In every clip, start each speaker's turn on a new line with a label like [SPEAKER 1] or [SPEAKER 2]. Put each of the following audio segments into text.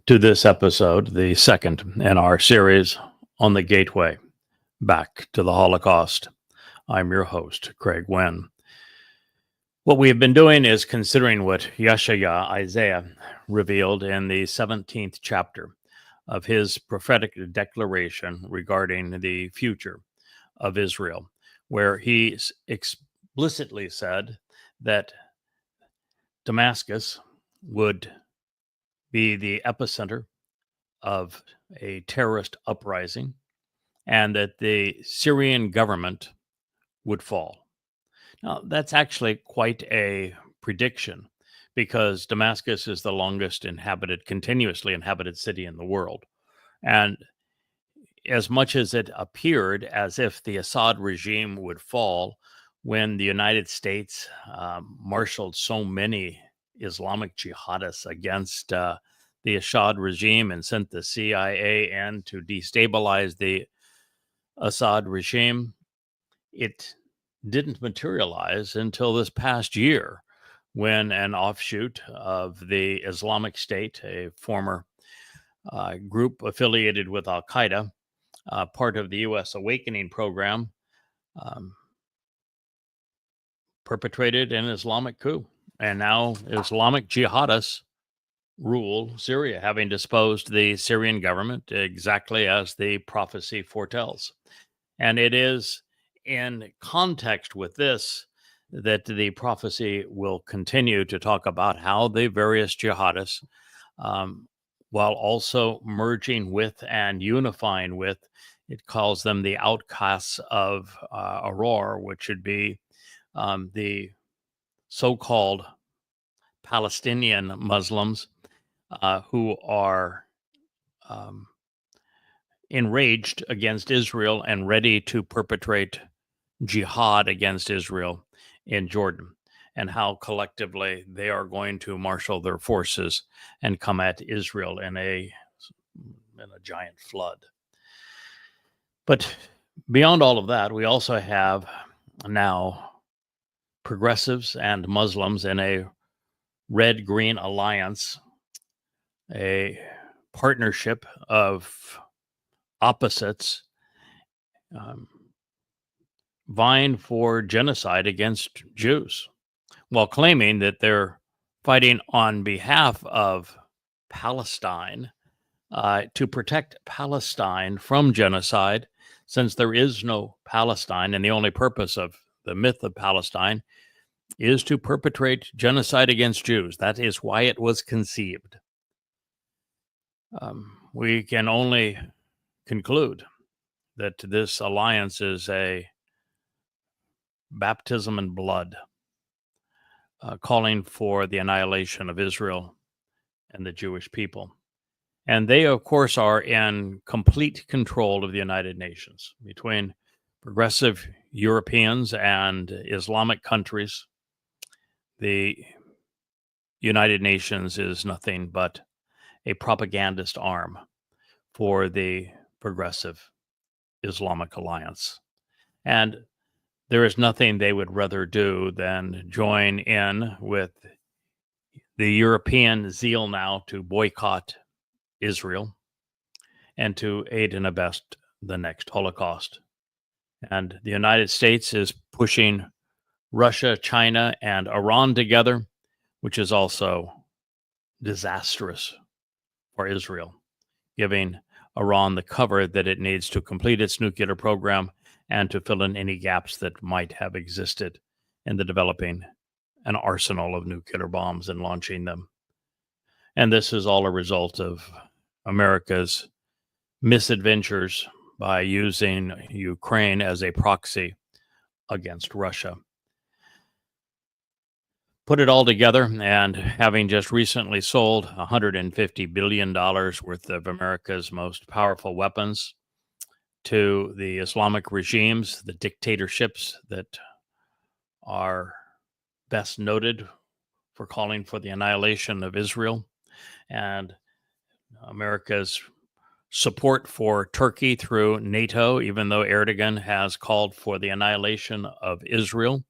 [SPEAKER 1] to this episode, the second in our series on the gateway back to the Holocaust. I'm your host, Craig Winn. What we have been doing is considering what Yeshaya, Isaiah, revealed in the 17th chapter of his prophetic declaration regarding the future of Israel, where he explicitly said that Damascus would be the epicenter of a terrorist uprising and that the Syrian government would fall. Now, that's actually quite a prediction because Damascus is the longest continuously inhabited city in the world. And as much as it appeared as if the Assad regime would fall when the United States marshaled so many Islamic jihadists against the Assad regime and sent the CIA in to destabilize the Assad regime, it didn't materialize until this past year when an offshoot of the Islamic State, a former group affiliated with Al-Qaeda, part of the U.S. Awakening program, perpetrated an Islamic coup. And now Islamic jihadists rule Syria, having disposed the Syrian government exactly as the prophecy foretells. And it is in context with this that the prophecy will continue to talk about how the various jihadists, while also merging with and unifying with, it calls them the outcasts of Aurora, which would be the so-called Palestinian Muslims who are enraged against Israel and ready to perpetrate jihad against Israel in Jordan, and how collectively they are going to marshal their forces and come at Israel in a giant flood. But beyond all of that, we also have now progressives and Muslims in a red-green alliance, a partnership of opposites vying for genocide against Jews, while claiming that they're fighting on behalf of Palestine to protect Palestine from genocide, since there is no Palestine, and the only purpose of the myth of Palestine is to perpetrate genocide against Jews. That is why it was conceived. We can only conclude that this alliance is a baptism in blood, calling for the annihilation of Israel and the Jewish people. And they, of course, are in complete control of the United Nations. Between progressive Europeans and Islamic countries, the United Nations is nothing but a propagandist arm for the progressive Islamic alliance. And there is nothing they would rather do than join in with the European zeal now to boycott Israel and to aid and abet the next Holocaust. And the United States is pushing Russia, China, and Iran together, which is also disastrous for Israel, giving Iran the cover that it needs to complete its nuclear program and to fill in any gaps that might have existed in the developing an arsenal of nuclear bombs and launching them. And this is all a result of America's misadventures by using Ukraine as a proxy against Russia. Put it all together, and having just recently sold $150 billion worth of America's most powerful weapons to the Islamic regimes, the dictatorships that are best noted for calling for the annihilation of Israel, and America's support for Turkey through NATO, even though Erdogan has called for the annihilation of Israel.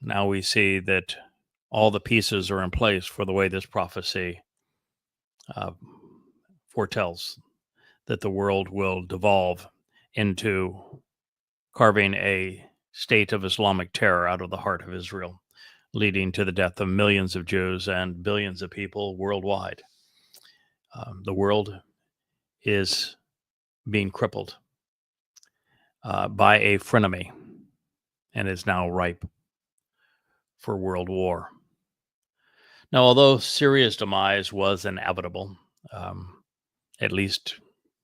[SPEAKER 1] Now we see that all the pieces are in place for the way this prophecy uh, foretells that the world will devolve into carving a state of Islamic terror out of the heart of Israel, leading to the death of millions of Jews and billions of people worldwide. The world is being crippled by a frenemy and is now ripe for world war. Now, although Syria's demise was inevitable, at least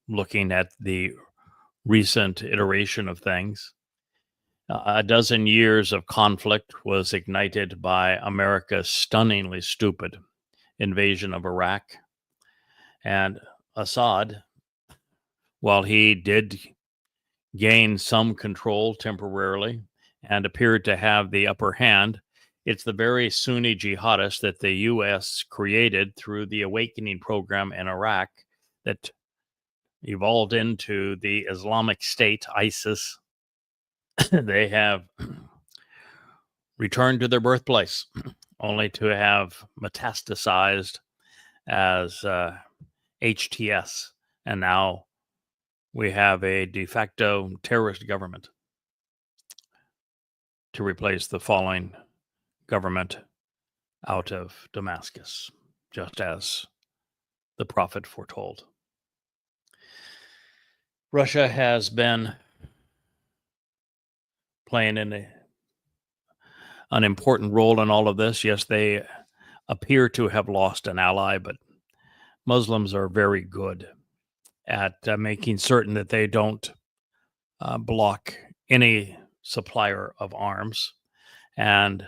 [SPEAKER 1] looking at the recent iteration of things, a dozen years of conflict was ignited by America's stunningly stupid invasion of Iraq. And Assad, while he did gain some control temporarily and appeared to have the upper hand, it's the very Sunni jihadists that the U.S. created through the Awakening program in Iraq that evolved into the Islamic State, ISIS. They have returned to their birthplace, only to have metastasized as HTS. And now we have a de facto terrorist government to replace the falling government out of Damascus, just as the prophet foretold. Russia has been playing an important role in all of this. Yes, they appear to have lost an ally, but Muslims are very good at making certain that they don't block any supplier of arms. And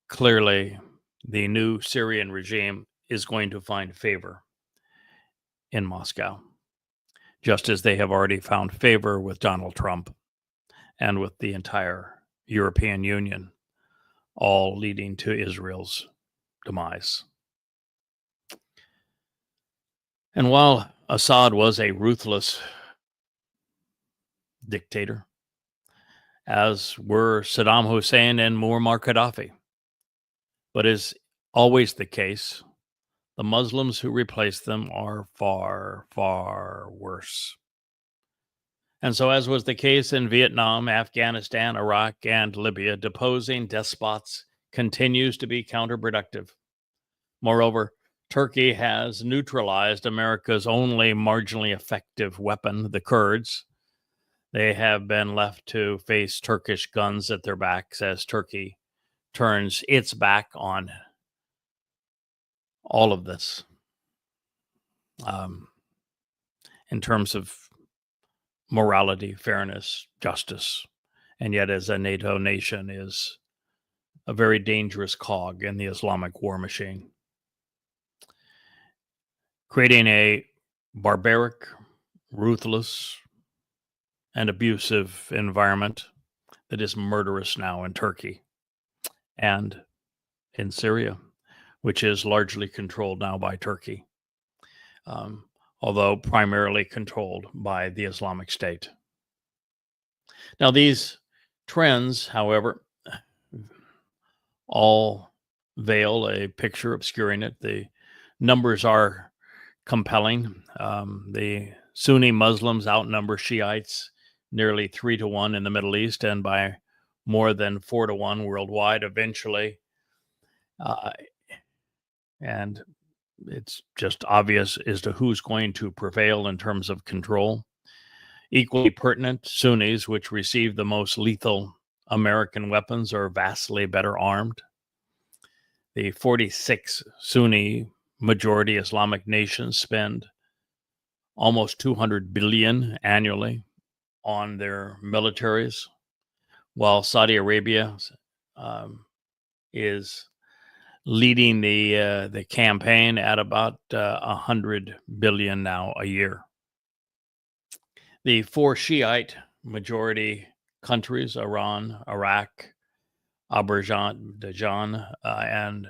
[SPEAKER 1] clearly, the new Syrian regime is going to find favor in Moscow, just as they have already found favor with Donald Trump and with the entire European Union, all leading to Israel's demise. And while Assad was a ruthless dictator, as were Saddam Hussein and Muammar Gaddafi, but is always the case, the Muslims who replaced them are far, far worse. And so, as was the case in Vietnam, Afghanistan, Iraq, and Libya, deposing despots continues to be counterproductive. Moreover, Turkey has neutralized America's only marginally effective weapon, the Kurds. They have been left to face Turkish guns at their backs as Turkey turns its back on all of this in terms of morality, fairness, justice, and yet as a NATO nation is a very dangerous cog in the Islamic war machine, creating a barbaric, ruthless, and abusive environment that is murderous now in Turkey and in Syria, which is largely controlled now by Turkey, although primarily controlled by the Islamic State. Now, these trends, however, all veil a picture obscuring it. The numbers are compelling. The Sunni Muslims outnumber Shiites nearly 3-1 in the Middle East and by more than 4-1 worldwide eventually. And it's just obvious as to who's going to prevail in terms of control. Equally pertinent, Sunnis, which receive the most lethal American weapons, are vastly better armed. The 46 Sunni majority Islamic nations spend almost $200 billion annually on their militaries, while Saudi Arabia is leading the campaign at about $100 billion now a year. The 4 Shiite majority countries, Iran, Iraq, Azerbaijan, and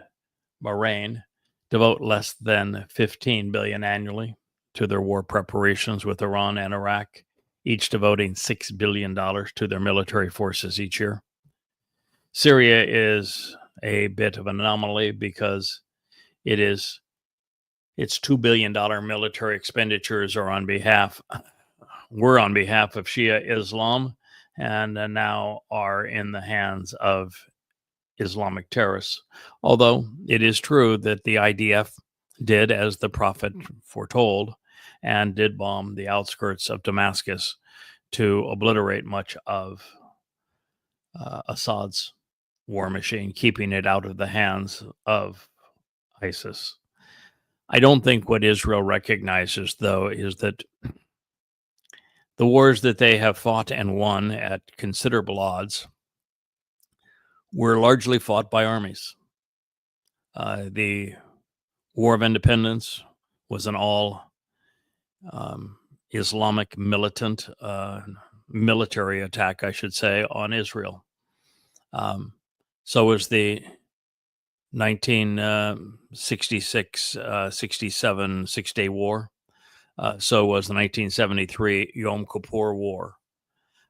[SPEAKER 1] Bahrain, devote less than $15 billion annually to their war preparations with Iran and Iraq, each devoting $6 billion to their military forces each year. Syria is a bit of an anomaly because it is its $2 billion military expenditures were on behalf of Shia Islam, and now are in the hands of Islamic terrorists. Although it is true that the IDF did as the prophet foretold and did bomb the outskirts of Damascus to obliterate much of Assad's war machine, keeping it out of the hands of ISIS. I don't think what Israel recognizes, though, is that the wars that they have fought and won at considerable odds were largely fought by armies. The War of Independence was an all Islamic militant military attack, I should say, on Israel. So was the 1966-67 Six-Day War. So was the 1973 Yom Kippur War.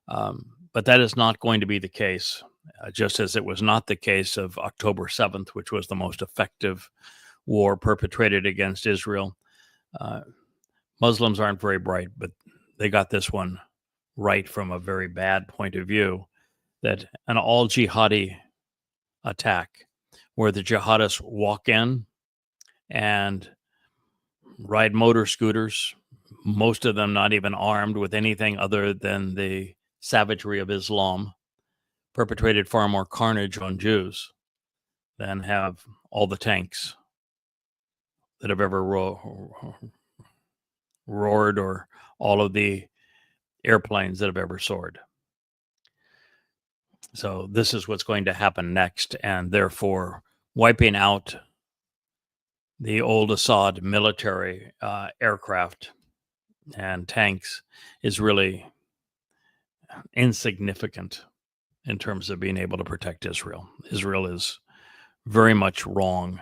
[SPEAKER 1] But that is not going to be the case, just as it was not the case of October 7th, which was the most effective war perpetrated against Israel. Muslims aren't very bright, but they got this one right from a very bad point of view, that an all-jihadi attack where the jihadists walk in and ride motor scooters, most of them not even armed with anything other than the savagery of Islam, perpetrated far more carnage on Jews than have all the tanks that have ever roared, or all of the airplanes that have ever soared. So this is what's going to happen next, and therefore wiping out the old Assad military aircraft and tanks is really insignificant in terms of being able to protect Israel. Israel is very much wrong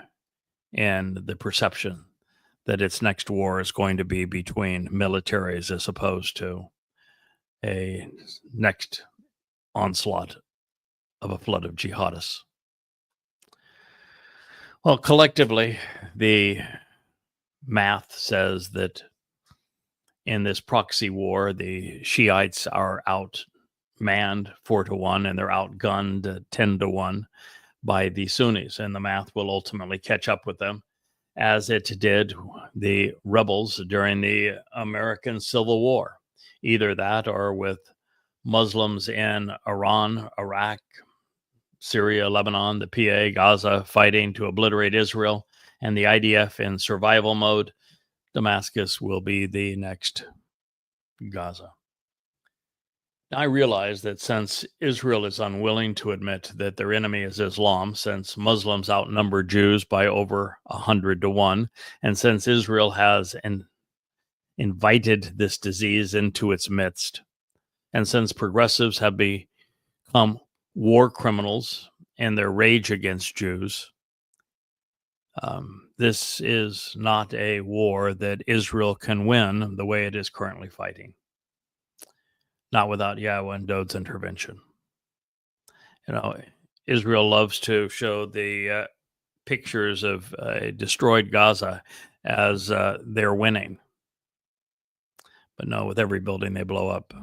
[SPEAKER 1] in the perception that its next war is going to be between militaries as opposed to a next onslaught of a flood of jihadists. Well, collectively, the math says that in this proxy war, the Shiites are outmanned 4-1, and they're outgunned 10-1 by the Sunnis, and the math will ultimately catch up with them, as it did the rebels during the American Civil War. Either that, or with Muslims in Iran, Iraq, Syria, Lebanon, the PA, Gaza, fighting to obliterate Israel, and the IDF in survival mode. Damascus will be the next Gaza. Now, I realize that since Israel is unwilling to admit that their enemy is Islam, since Muslims outnumber Jews by over 100-1, and since Israel has invited this disease into its midst, and since progressives have become war criminals in their rage against Jews, this is not a war that Israel can win the way it is currently fighting. Not without Yahowah and Dod's intervention. You know, Israel loves to show the pictures of destroyed Gaza as they're winning. But no, with every building they blow up,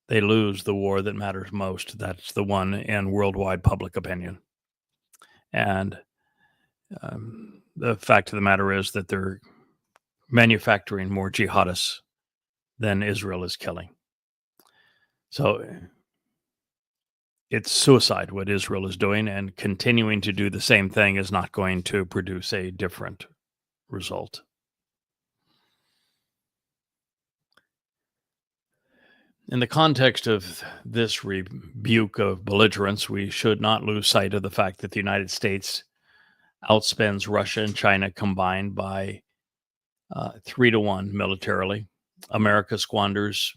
[SPEAKER 1] they lose the war that matters most. That's the one in worldwide public opinion. And the fact of the matter is that they're manufacturing more jihadists than Israel is killing. So it's suicide what Israel is doing, and continuing to do the same thing is not going to produce a different result. In the context of this rebuke of belligerence, we should not lose sight of the fact that the United States outspends Russia and China combined by 3-1 militarily. America squanders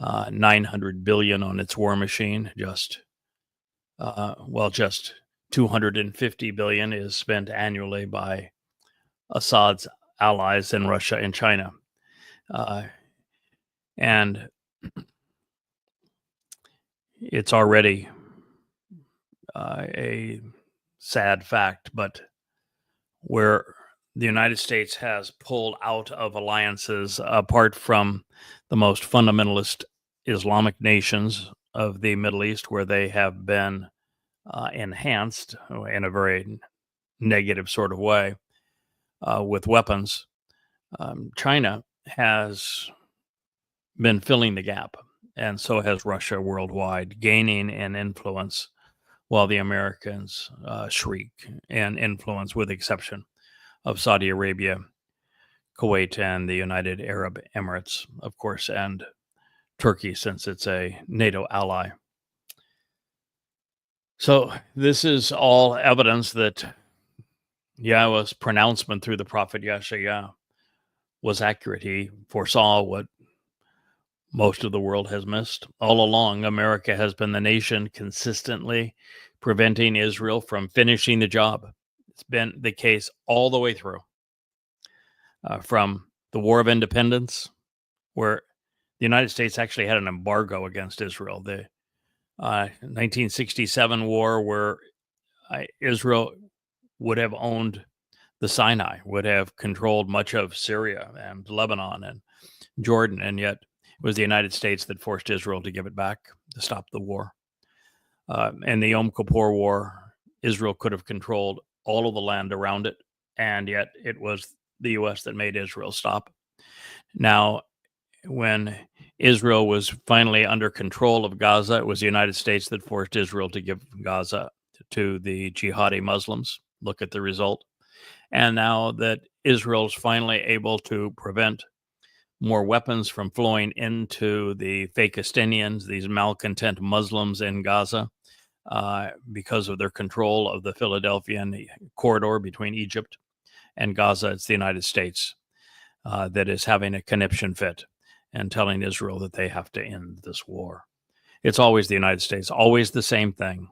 [SPEAKER 1] $900 billion on its war machine. Just $250 billion is spent annually by Assad's allies in Russia and China. And it's already a sad fact, but where the United States has pulled out of alliances apart from the most fundamentalist Islamic nations of the Middle East, where they have been enhanced in a very negative sort of way with weapons. China has been filling the gap, and so has Russia worldwide, gaining in influence while the Americans shriek in influence, with the exception of Saudi Arabia, Kuwait, and the United Arab Emirates, of course, and Turkey, since it's a NATO ally. So this is all evidence that Yahweh's pronouncement through the prophet Yahshua was accurate. He foresaw what most of the world has missed. All along, America has been the nation consistently preventing Israel from finishing the job. It's been the case all the way through. From the War of Independence, where the United States actually had an embargo against Israel. The 1967 war, where Israel would have owned the Sinai, would have controlled much of Syria and Lebanon and Jordan, and yet it was the United States that forced Israel to give it back to stop the war. In the Yom Kippur War, Israel could have controlled all of the land around it, and yet it was the U.S. that made Israel stop. Now, when Israel was finally under control of Gaza, it was the United States that forced Israel to give Gaza to the jihadi Muslims. Look at the result. And now that Israel is finally able to prevent more weapons from flowing into the Fakistinians, these malcontent Muslims in Gaza, because of their control of the Philadelphian corridor between Egypt and Gaza, it's the United States that is having a conniption fit and telling Israel that they have to end this war. It's always the United States, always the same thing,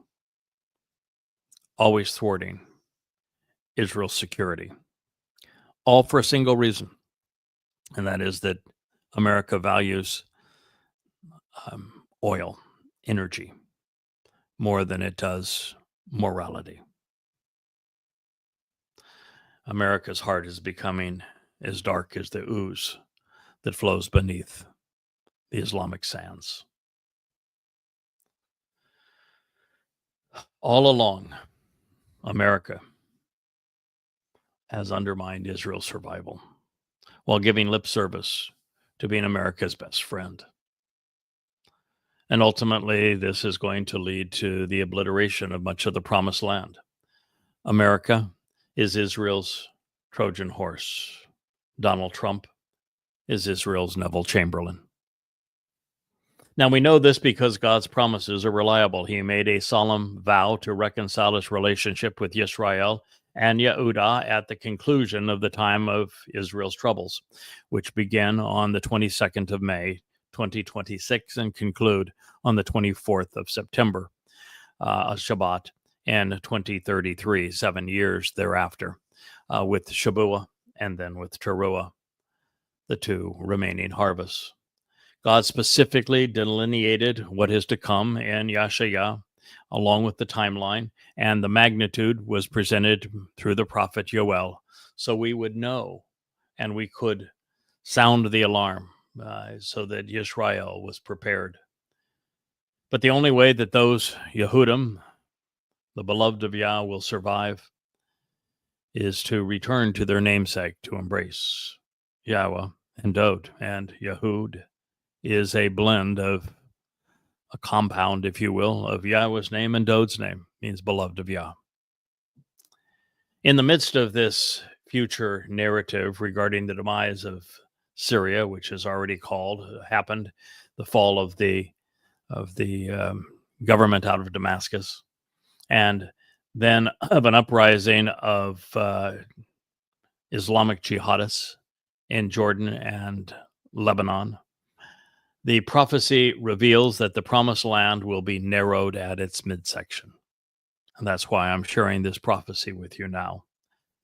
[SPEAKER 1] always thwarting Israel's security, all for a single reason, and that is that America values oil, energy, more than it does morality. America's heart is becoming as dark as the ooze that flows beneath the Islamic sands. All along, America has undermined Israel's survival while giving lip service to being America's best friend. And ultimately, this is going to lead to the obliteration of much of the promised land. America is Israel's Trojan horse. Donald Trump is Israel's Neville Chamberlain. Now, we know this because God's promises are reliable. He made a solemn vow to reconcile his relationship with Yisrael and Yehudah at the conclusion of the time of Israel's troubles, which began on the 22nd of May, 2026, and conclude on the 24th of September, Shabat, in 2033, 7 years thereafter, with Shabuah and then with Towrah, the two remaining harvests. God specifically delineated what is to come in Yahshua, along with the timeline, and the magnitude was presented through the prophet Yoel, so we would know and we could sound the alarm so that Yisrael was prepared. But the only way that those Yehudim, the beloved of Yah, will survive is to return to their namesake, to embrace Yahweh and Dod. And Yehud is a blend of a compound, if you will, of Yahweh's name and Dod's name, means beloved of Yah. In the midst of this future narrative regarding the demise of Syria, which has already happened, the fall of the government out of Damascus, and then of an uprising of Islamic jihadists in Jordan and Lebanon, the prophecy reveals that the promised land will be narrowed at its midsection. And that's why I'm sharing this prophecy with you now.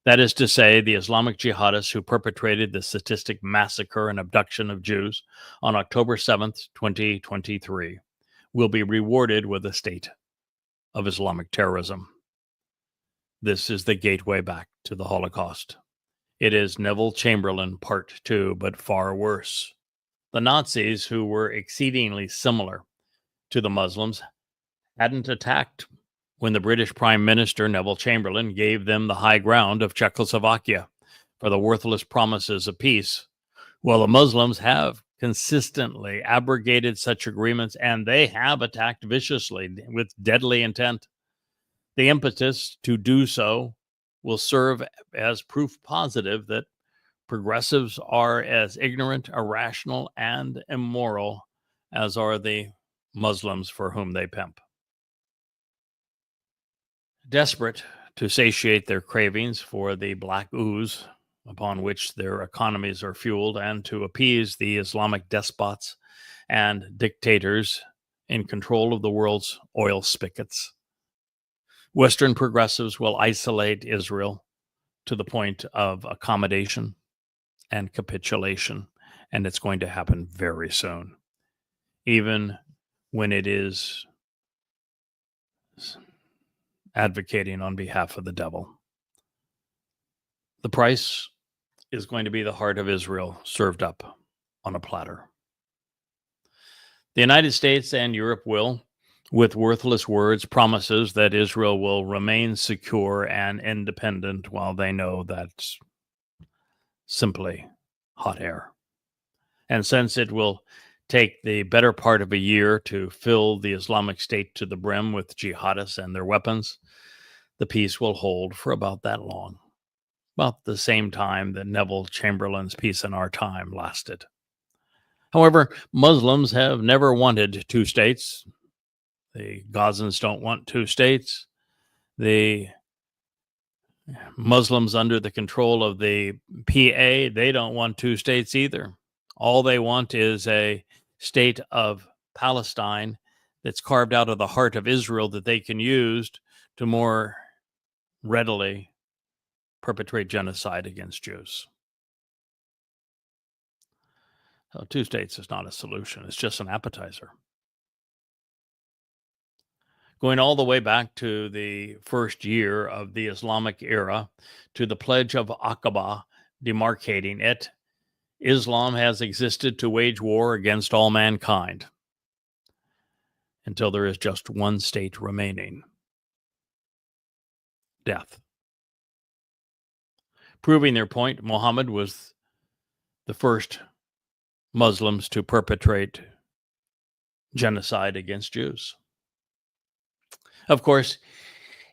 [SPEAKER 1] That is to say, the Islamic jihadists who perpetrated the sadistic massacre and abduction of Jews on October 7th, 2023, will be rewarded with a state of Islamic terrorism. This is the gateway back to the Holocaust. It is Neville Chamberlain Part 2, but far worse. The Nazis, who were exceedingly similar to the Muslims, hadn't attacked when the British Prime Minister Neville Chamberlain gave them the high ground of Czechoslovakia for the worthless promises of peace. Well, the Muslims have consistently abrogated such agreements, and they have attacked viciously with deadly intent. The impetus to do so will serve as proof positive that progressives are as ignorant, irrational, and immoral as are the Muslims for whom they pimp. Desperate to satiate their cravings for the black ooze upon which their economies are fueled and to appease the Islamic despots and dictators in control of the world's oil spigots, Western progressives will isolate Israel to the point of accommodation and capitulation, and it's going to happen very soon, even when it is advocating on behalf of the devil. The price is going to be the heart of Israel served up on a platter. The United States and Europe will, with worthless words, promises that Israel will remain secure and independent, while they know that's simply hot air. And since it will take the better part of a year to fill the Islamic State to the brim with jihadists and their weapons, the peace will hold for about that long, about the same time that Neville Chamberlain's peace in our time lasted. However, Muslims have never wanted two states. The Gazans don't want two states. The Muslims under the control of the PA, they don't want two states either. All they want is a state of Palestine that's carved out of the heart of Israel that they can use to more readily perpetrate genocide against Jews. So two states is not a solution. It's just an appetizer. Going all the way back to the first year of the Islamic era, to the Pledge of Aqaba demarcating it, Islam has existed to wage war against all mankind until there is just one state remaining: death. Proving their point, Muhammad was the first Muslims to perpetrate genocide against Jews. Of course,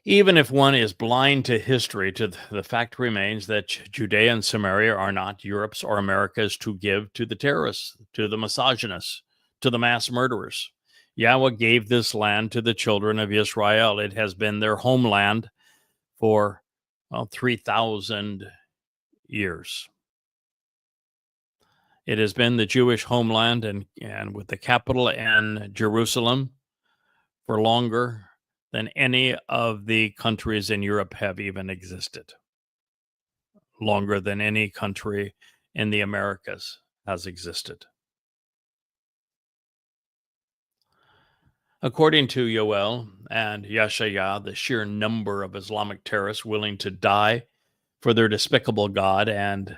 [SPEAKER 1] even if one is blind to history, the fact remains that Judea and Samaria are not Europe's or America's to give to the terrorists, to the misogynists, to the mass murderers. Yahweh gave this land to the children of Israel. It has been their homeland for 3,000 years. It has been the Jewish homeland and with the capital in Jerusalem for longer than any of the countries in Europe have even existed, longer than any country in the Americas has existed. According to Yoel and Yeshayah, the sheer number of Islamic terrorists willing to die for their despicable God and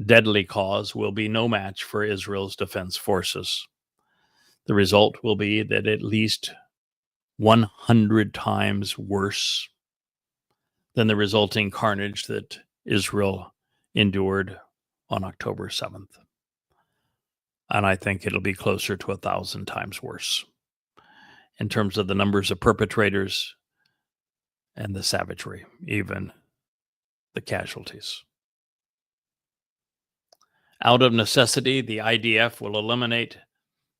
[SPEAKER 1] deadly cause will be no match for Israel's defense forces. The result will be that at least 100 times worse than the resulting carnage that Israel endured on October 7th. And I think it'll be closer to 1,000 times worse in terms of the numbers of perpetrators and the savagery, even the casualties. Out of necessity, the IDF will eliminate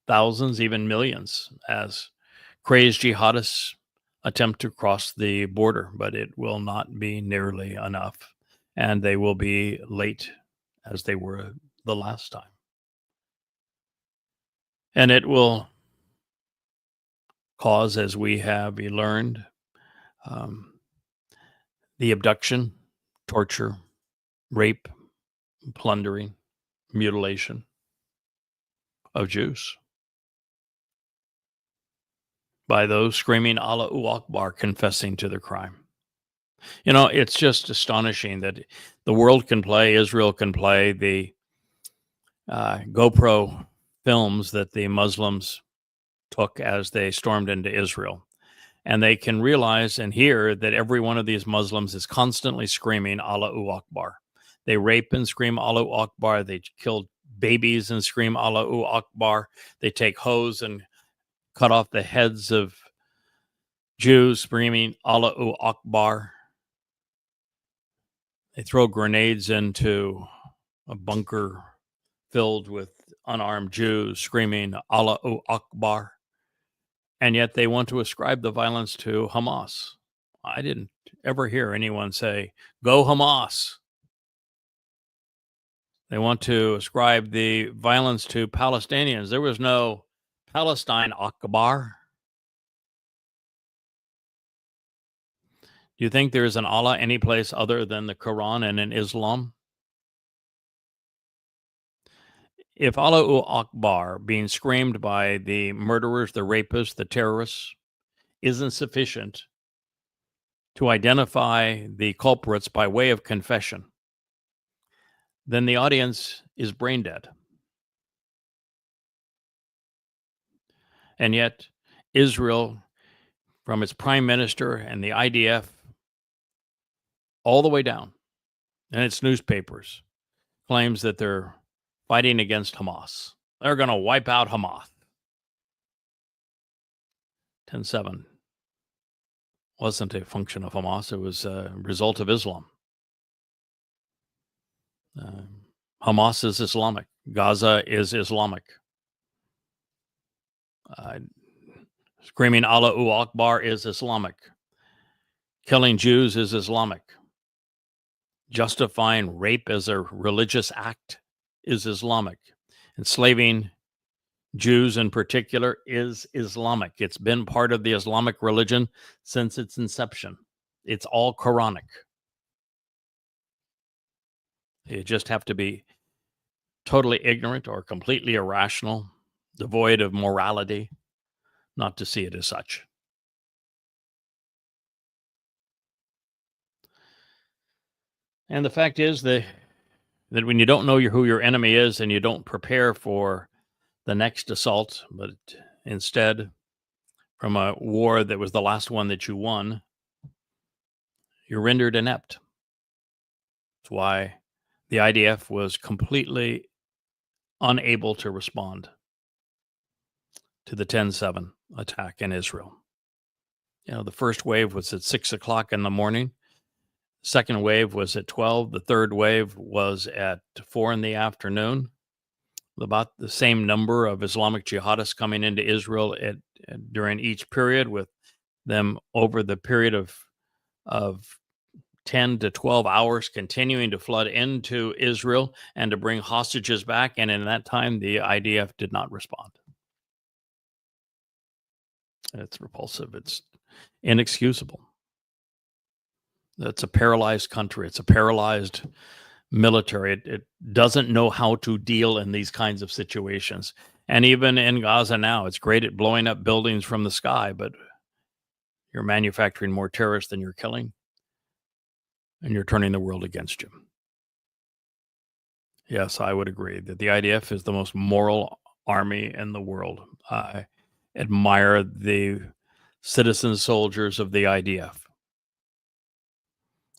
[SPEAKER 1] thousands, even millions, as crazed jihadists attempt to cross the border, but it will not be nearly enough, and they will be late as they were the last time. And it will cause, as we have learned, the abduction, torture, rape, plundering, mutilation of Jews by those screaming Allahu Akbar, confessing to their crime. It's just astonishing that the world can play, Israel can play the GoPro films that the Muslims took as they stormed into Israel. And they can realize and hear that every one of these Muslims is constantly screaming Allahu Akbar. They rape and scream Allahu Akbar. They kill babies and scream Allahu Akbar. They take hose and cut off the heads of Jews screaming Allahu Akbar. They throw grenades into a bunker filled with unarmed Jews screaming Allahu Akbar. And yet they want to ascribe the violence to Hamas. I didn't ever hear anyone say, go Hamas. They want to ascribe the violence to Palestinians. There was no Palestine Akbar. Do you think there is an Allah any place other than the Quran and in Islam? If Allahu Akbar being screamed by the murderers, the rapists, the terrorists isn't sufficient to identify the culprits by way of confession, then the audience is brain dead. And yet, Israel, from its prime minister and the IDF, all the way down, and its newspapers, claims that they're fighting against Hamas. They're going to wipe out Hamas. 10/7 wasn't a function of Hamas. It was a result of Islam. Hamas is Islamic. Gaza is Islamic. Screaming Allahu Akbar is Islamic. Killing Jews is Islamic. Justifying rape as a religious act is Islamic. Enslaving Jews in particular is Islamic. It's been part of the Islamic religion since its inception. It's all Quranic. You just have to be totally ignorant or completely irrational, devoid of morality, not to see it as such. And the fact is that when you don't know who your enemy is and you don't prepare for the next assault, but instead from a war that was the last one that you won, you're rendered inept. That's why the IDF was completely unable to respond to the 10/7 attack in Israel. The first wave was at 6 o'clock in the morning. Second wave was at 12. The third wave was at 4 in the afternoon. About the same number of Islamic jihadists coming into Israel during each period, with them over the period of 10 to 12 hours continuing to flood into Israel and to bring hostages back. And in that time, the IDF did not respond. It's repulsive. It's inexcusable. It's a paralyzed country. It's a paralyzed military. It doesn't know how to deal in these kinds of situations. And even in Gaza now, it's great at blowing up buildings from the sky, but you're manufacturing more terrorists than you're killing, and you're turning the world against you. Yes, I would agree that the IDF is the most moral army in the world. I admire the citizen soldiers of the IDF.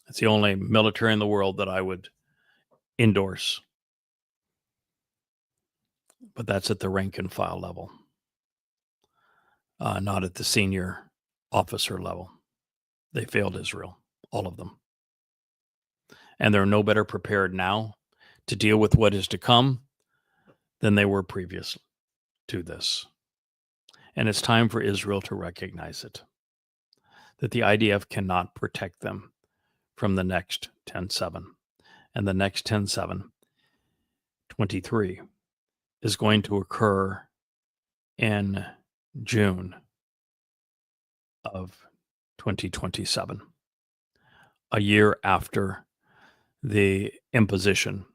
[SPEAKER 1] It's the only military in the world that I would endorse. But that's at the rank and file level, not at the senior officer level. They failed Israel, all of them. And they're no better prepared now to deal with what is to come than they were previous to this. And it's time for Israel to recognize it, that the IDF cannot protect them from the next 10/7. And the next 10/7, 23, is going to occur in June of 2027, a year after the imposition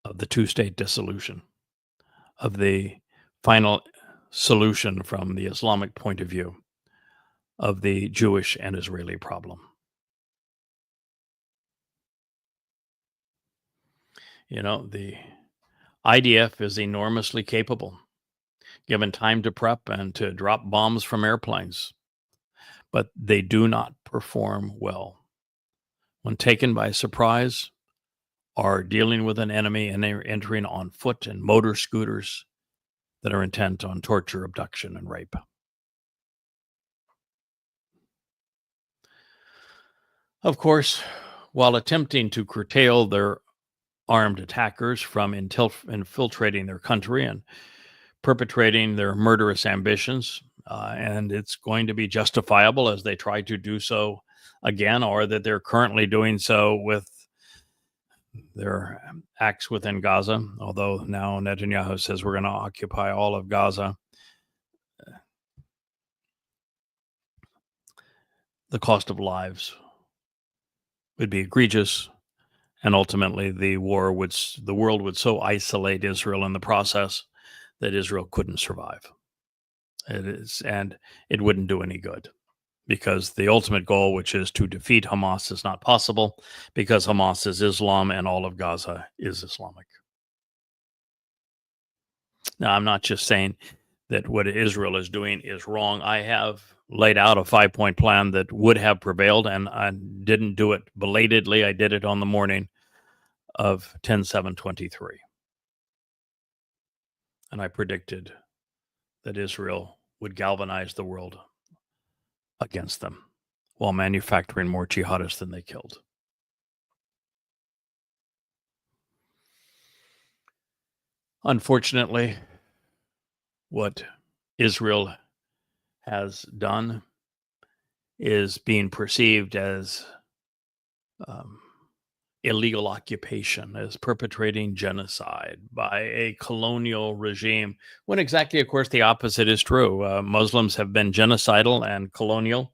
[SPEAKER 1] of the two-state dissolution, of the final solution from the Islamic point of view of the Jewish and Israeli problem. The IDF is enormously capable, given time to prep and to drop bombs from airplanes, but they do not perform well. When taken by surprise, are dealing with an enemy and they're entering on foot and motor scooters that are intent on torture, abduction, and rape. Of course, while attempting to curtail their armed attackers from infiltrating their country and perpetrating their murderous ambitions, and it's going to be justifiable as they try to do so again, or that they're currently doing so with their acts within Gaza, although now Netanyahu says we're going to occupy all of Gaza. The cost of lives would be egregious, and ultimately the world would so isolate Israel in the process that Israel couldn't survive. And it wouldn't do any good, because the ultimate goal, which is to defeat Hamas, is not possible, because Hamas is Islam and all of Gaza is Islamic. Now, I'm not just saying that what Israel is doing is wrong. I have laid out a 5-point plan that would have prevailed, and I didn't do it belatedly. I did it on the morning of 10/7/23. And I predicted that Israel would galvanize the world against them while manufacturing more jihadists than they killed. Unfortunately, what Israel has done is being perceived as illegal occupation, as perpetrating genocide by a colonial regime, when exactly, of course, the opposite is true. Muslims have been genocidal and colonial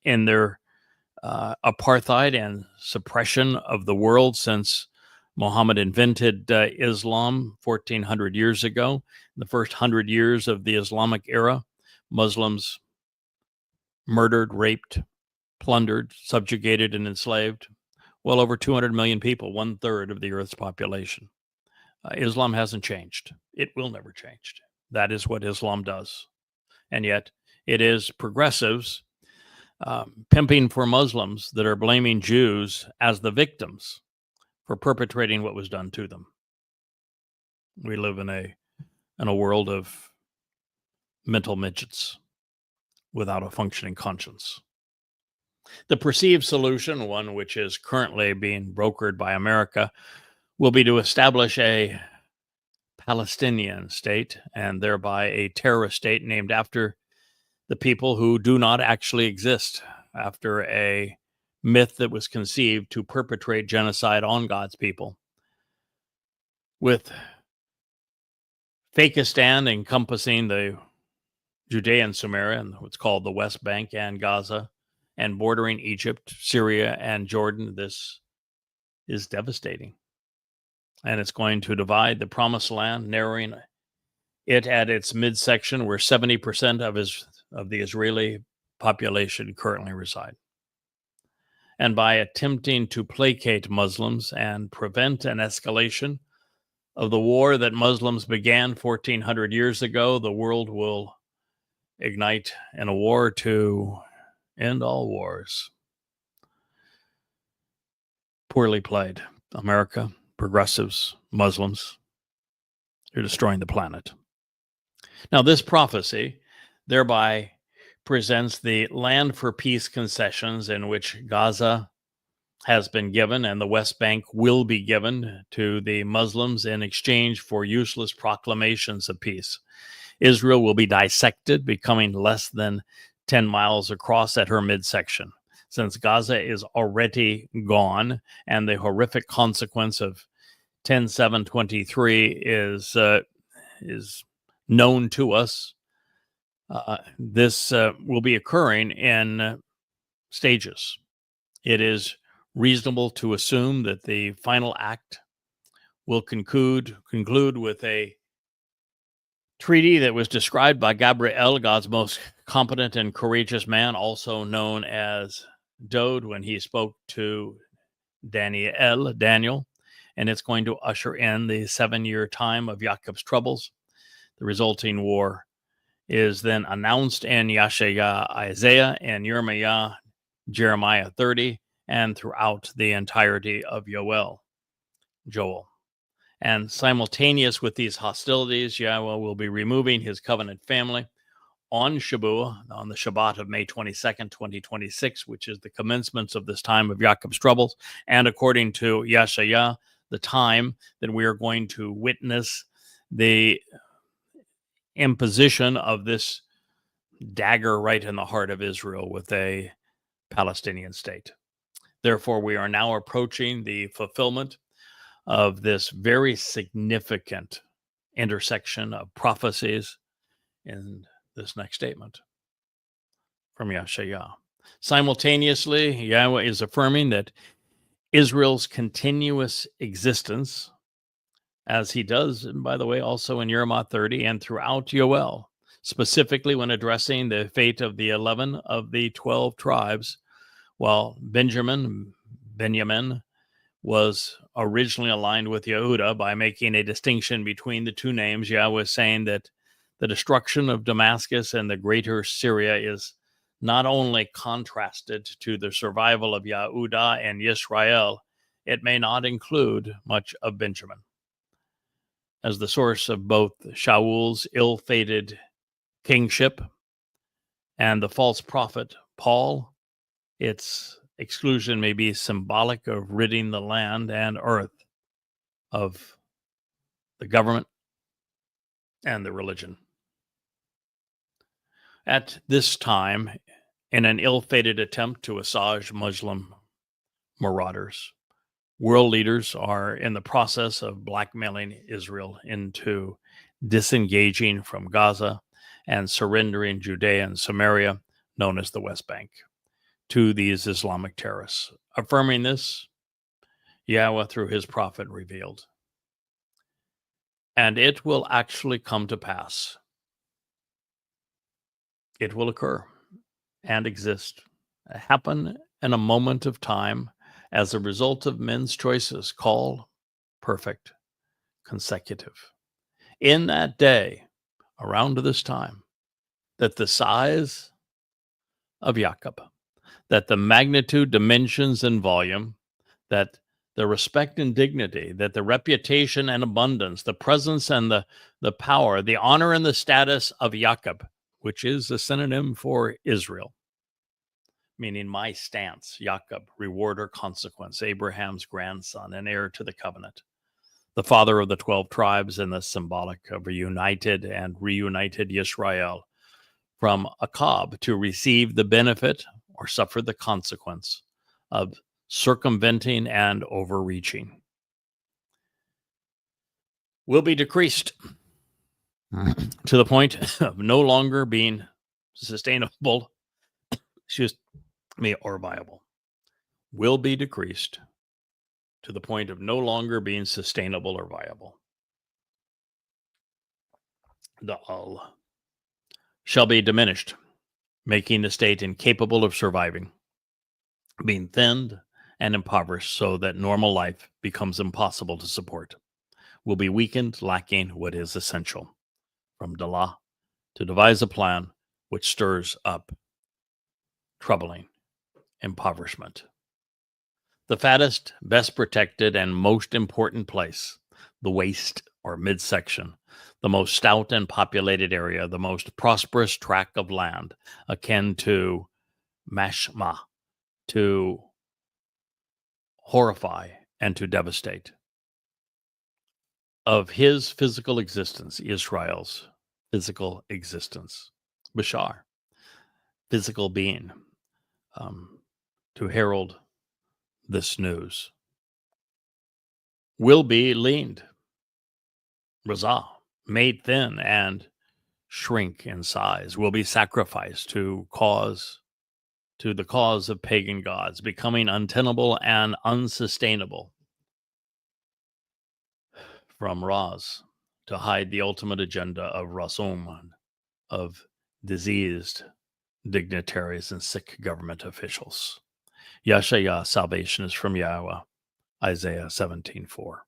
[SPEAKER 1] in their apartheid and suppression of the world since Muhammad invented Islam 1400 years ago. In the first 100 years of the Islamic era, Muslims murdered, raped, plundered, subjugated, and enslaved well over 200 million people, 1/3 of the Earth's population. Islam hasn't changed. It will never change. That is what Islam does. And yet it is progressives pimping for Muslims that are blaming Jews as the victims for perpetrating what was done to them. We live in a world of mental midgets without a functioning conscience. The perceived solution, one which is currently being brokered by America, will be to establish a Palestinian state and thereby a terrorist state named after the people who do not actually exist, after a myth that was conceived to perpetrate genocide on God's people, with Fakistan encompassing the Judea and Samaria and what's called the West Bank and Gaza, and bordering Egypt, Syria, and Jordan. This is devastating. And it's going to divide the Promised Land, narrowing it at its midsection where 70% of the Israeli population currently reside. And by attempting to placate Muslims and prevent an escalation of the war that Muslims began 1400 years ago, the world will ignite in a war to end all wars. Poorly played. America, progressives, Muslims, they're destroying the planet. Now, this prophecy thereby presents the land for peace concessions in which Gaza has been given and the West Bank will be given to the Muslims in exchange for useless proclamations of peace. Israel will be dissected, becoming less than 10 miles across at her midsection. Since Gaza is already gone and the horrific consequence of 10/7/23 is known to us, this will be occurring in stages. It is reasonable to assume that the final act will conclude with a treaty that was described by Gabriel, God's most competent and courageous man, also known as Dode, when he spoke to Daniel, and it's going to usher in the 7-year time of Jacob's troubles. The resulting war is then announced in Yashaya, Isaiah, and Yirmiah, Jeremiah 30, and throughout the entirety of Joel. And simultaneous with these hostilities, Yahweh will be removing his covenant family on Shabuah, on the Shabat of May 22nd, 2026, which is the commencement of this time of Jacob's troubles. And according to Yashaya, the time that we are going to witness the imposition of this dagger right in the heart of Israel with a Palestinian state. Therefore, we are now approaching the fulfillment of this very significant intersection of prophecies in this next statement from Yashaya. Simultaneously, Yahweh is affirming that Israel's continuous existence, as he does, by the way, also in Jeremiah 30 and throughout Joel, specifically when addressing the fate of the 11 of the 12 tribes, while Benjamin was originally aligned with Yehuda by making a distinction between the two names. Yahweh is saying that the destruction of Damascus and the greater Syria is not only contrasted to the survival of Yehuda and Yisrael, it may not include much of Benjamin. As the source of both Shaul's ill-fated kingship and the false prophet Paul, its exclusion may be symbolic of ridding the land and earth of the government and the religion. At this time, in an ill-fated attempt to assuage Muslim marauders, world leaders are in the process of blackmailing Israel into disengaging from Gaza and surrendering Judea and Samaria, known as the West Bank, to these Islamic terrorists. Affirming this, Yahweh through his prophet revealed. And it will actually come to pass. It will occur and exist, happen in a moment of time as a result of men's choices, called perfect, consecutive. In that day, around this time, that the size of Jacob, that the magnitude, dimensions, and volume, that the respect and dignity, that the reputation and abundance, the presence and the power, the honor and the status of Jacob, which is a synonym for Israel, meaning my stance, Jacob, reward or consequence, Abraham's grandson and heir to the covenant, the father of the 12 tribes, and the symbolic of a united and reunited Yisrael, from Akkad to receive the benefit or suffer the consequence of circumventing and overreaching, will be decreased to the point of no longer being sustainable, or viable. Will be decreased to the point of no longer being sustainable or viable. The all shall be diminished, making the state incapable of surviving, being thinned and impoverished so that normal life becomes impossible to support, will be weakened, lacking what is essential, from Dalah to devise a plan which stirs up troubling impoverishment. The fattest, best protected, and most important place, the waste or midsection, the most stout and populated area, the most prosperous tract of land, akin to Mashma, to horrify and to devastate. Of his physical existence, Israel's physical existence, Bashar, physical being, to herald this news, will be leaned, razah, made thin and shrink in size, will be sacrificed to the cause of pagan gods, becoming untenable and unsustainable, from Raz, to hide the ultimate agenda of Rasum, of diseased dignitaries and sick government officials. Yashaya, salvation is from Yahweh, Isaiah 17:4.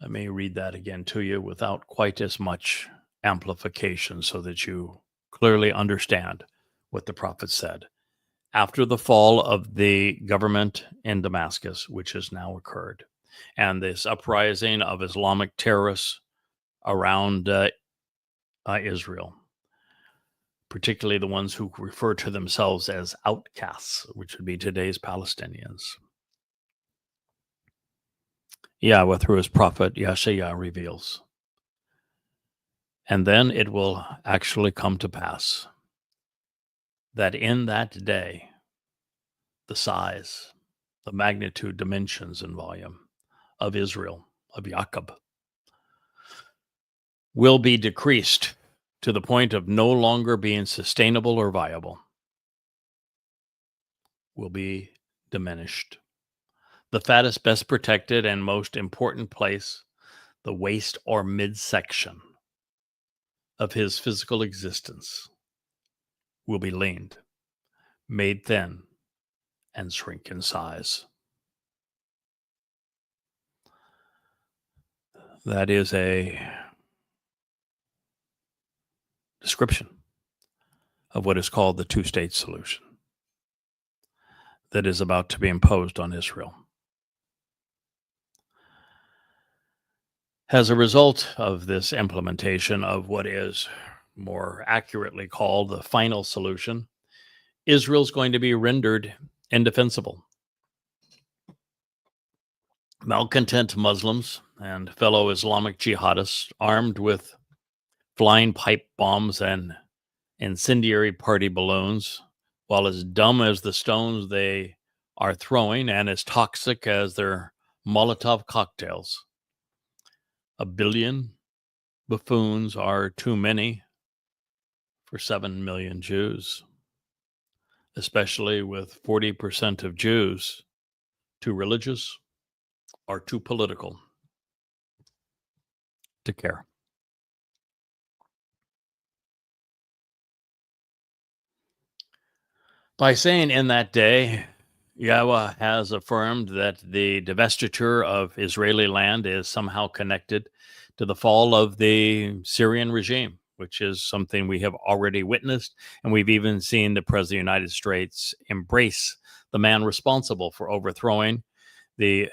[SPEAKER 1] Let me read that again to you without quite as much amplification so that you clearly understand what the prophet said. After the fall of the government in Damascus, which has now occurred, and this uprising of Islamic terrorists around Israel, particularly the ones who refer to themselves as outcasts, which would be today's Palestinians. Yahweh, through his prophet Yeshayah, reveals. And then it will actually come to pass that in that day, the size, the magnitude, dimensions, and volume of Israel, of Jacob, will be decreased to the point of no longer being sustainable or viable, will be diminished. The fattest, best protected, and most important place, the waist or midsection of his physical existence, will be leaned, made thin, and shrink in size. That is a description of what is called the two-state solution that is about to be imposed on Israel. As a result of this implementation of what is more accurately called the final solution, Israel's going to be rendered indefensible. Malcontent Muslims and fellow Islamic jihadists, armed with flying pipe bombs and incendiary party balloons, while as dumb as the stones they are throwing and as toxic as their Molotov cocktails. 1 billion buffoons are too many for 7 million Jews, especially with 40% of Jews too religious or too political to care. By saying in that day, Yahweh has affirmed that the divestiture of Israeli land is somehow connected to the fall of the Syrian regime, which is something we have already witnessed. And we've even seen the President of the United States embrace the man responsible for overthrowing the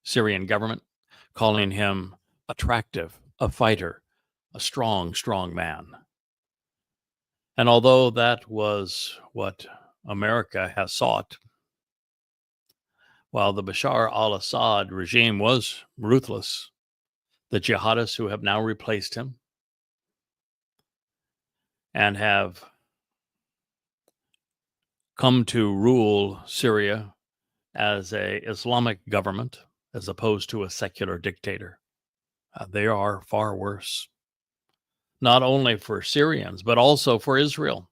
[SPEAKER 1] Syrian government, calling him attractive, a fighter, a strong, strong man. And although that was what America has sought, while the Bashar al-Assad regime was ruthless, the jihadists who have now replaced him and have come to rule Syria as an Islamic government as opposed to a secular dictator, they are far worse. Not only for Syrians, but also for Israel.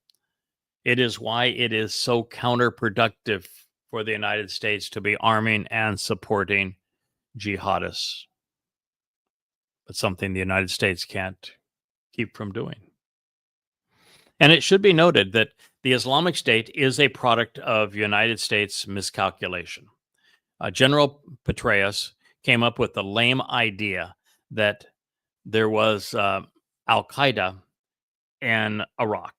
[SPEAKER 1] It is why it is so counterproductive for the United States to be arming and supporting jihadists. But something the United States can't keep from doing. And it should be noted that the Islamic State is a product of United States miscalculation. General Petraeus came up with the lame idea that there was Al-Qaeda in Iraq.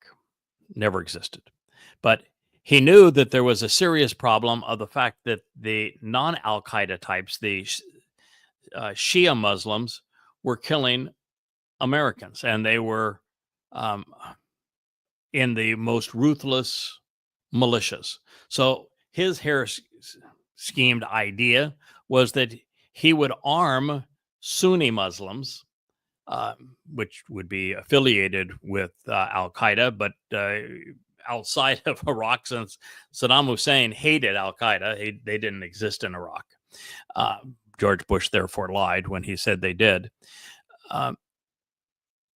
[SPEAKER 1] Never existed. But he knew that there was a serious problem of the fact that the non-Al-Qaeda types, the Shia Muslims, were killing Americans, and they were in the most ruthless militias. So his schemed idea was that he would arm Sunni Muslims, which would be affiliated with Al-Qaeda, but outside of Iraq, since Saddam Hussein hated Al-Qaeda, they didn't exist in Iraq. George Bush therefore lied when he said they did.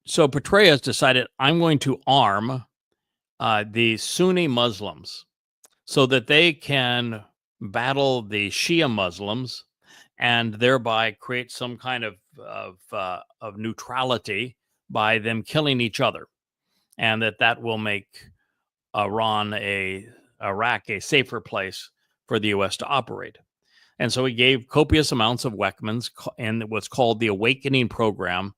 [SPEAKER 1] So Petraeus decided, I'm going to arm the Sunni Muslims so that they can battle the Shia Muslims and thereby create some kind of neutrality by them killing each other, and that will make Iraq a safer place for the U.S. to operate. And so he gave copious amounts of weapons and what's called the Awakening Program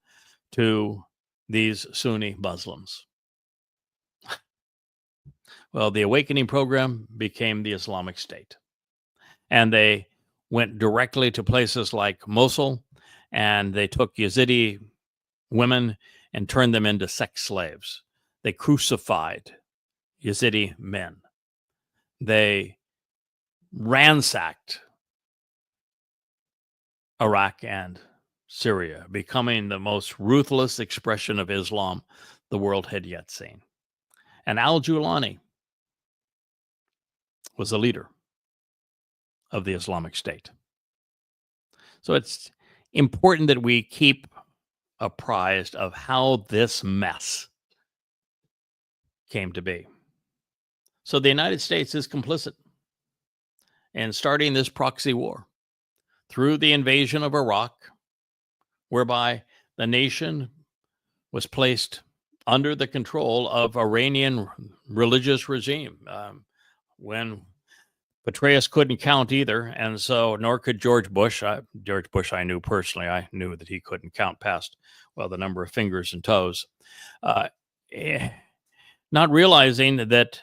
[SPEAKER 1] to these Sunni Muslims. Well, the Awakening Program became the Islamic State. And they went directly to places like Mosul, and they took Yazidi women and turned them into sex slaves. They crucified Yazidi men. They ransacked Iraq and Syria, becoming the most ruthless expression of Islam the world had yet seen. And al-Julani was the leader of the Islamic State. So it's important that we keep apprised of how this mess came to be. So the United States is complicit in starting this proxy war through the invasion of Iraq, whereby the nation was placed under the control of Iranian religious regime. When Petraeus couldn't count either, and so nor could George Bush. George Bush I knew personally. I knew that he couldn't count past, well, the number of fingers and toes. Not realizing that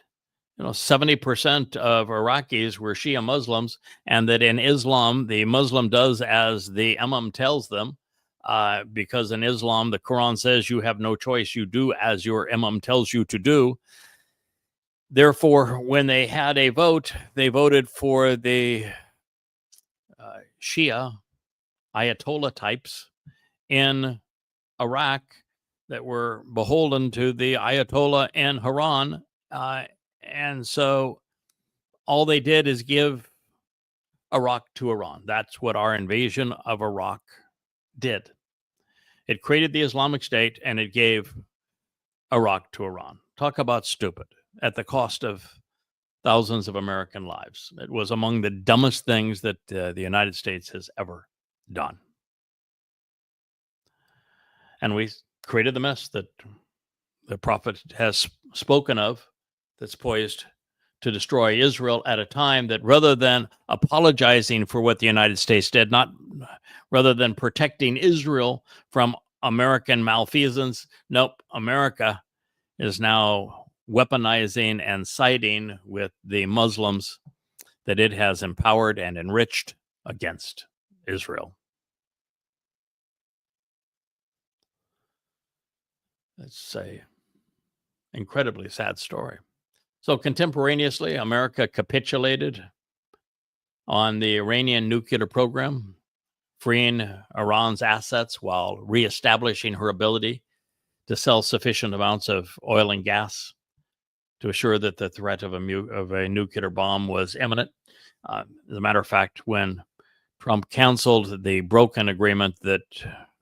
[SPEAKER 1] 70% of Iraqis were Shia Muslims, and that in Islam, the Muslim does as the Imam tells them, because in Islam, the Quran says you have no choice. You do as your Imam tells you to do. Therefore, when they had a vote, they voted for the Shia Ayatollah types in Iraq that were beholden to the Ayatollah in Iran. And so all they did is give Iraq to Iran. That's what our invasion of Iraq did. It created the Islamic State, and it gave Iraq to Iran. Talk about stupid, at the cost of thousands of American lives. It was among the dumbest things that the United States has ever done. And we created the mess that the prophet has spoken of, that's poised to destroy Israel at a time that, rather than apologizing for what the United States did, rather than protecting Israel from American malfeasance, nope, America is now weaponizing and siding with the Muslims that it has empowered and enriched against Israel. It's an incredibly sad story. So contemporaneously, America capitulated on the Iranian nuclear program, freeing Iran's assets while reestablishing her ability to sell sufficient amounts of oil and gas to assure that the threat of a nuclear bomb was imminent. As a matter of fact, when Trump canceled the broken agreement that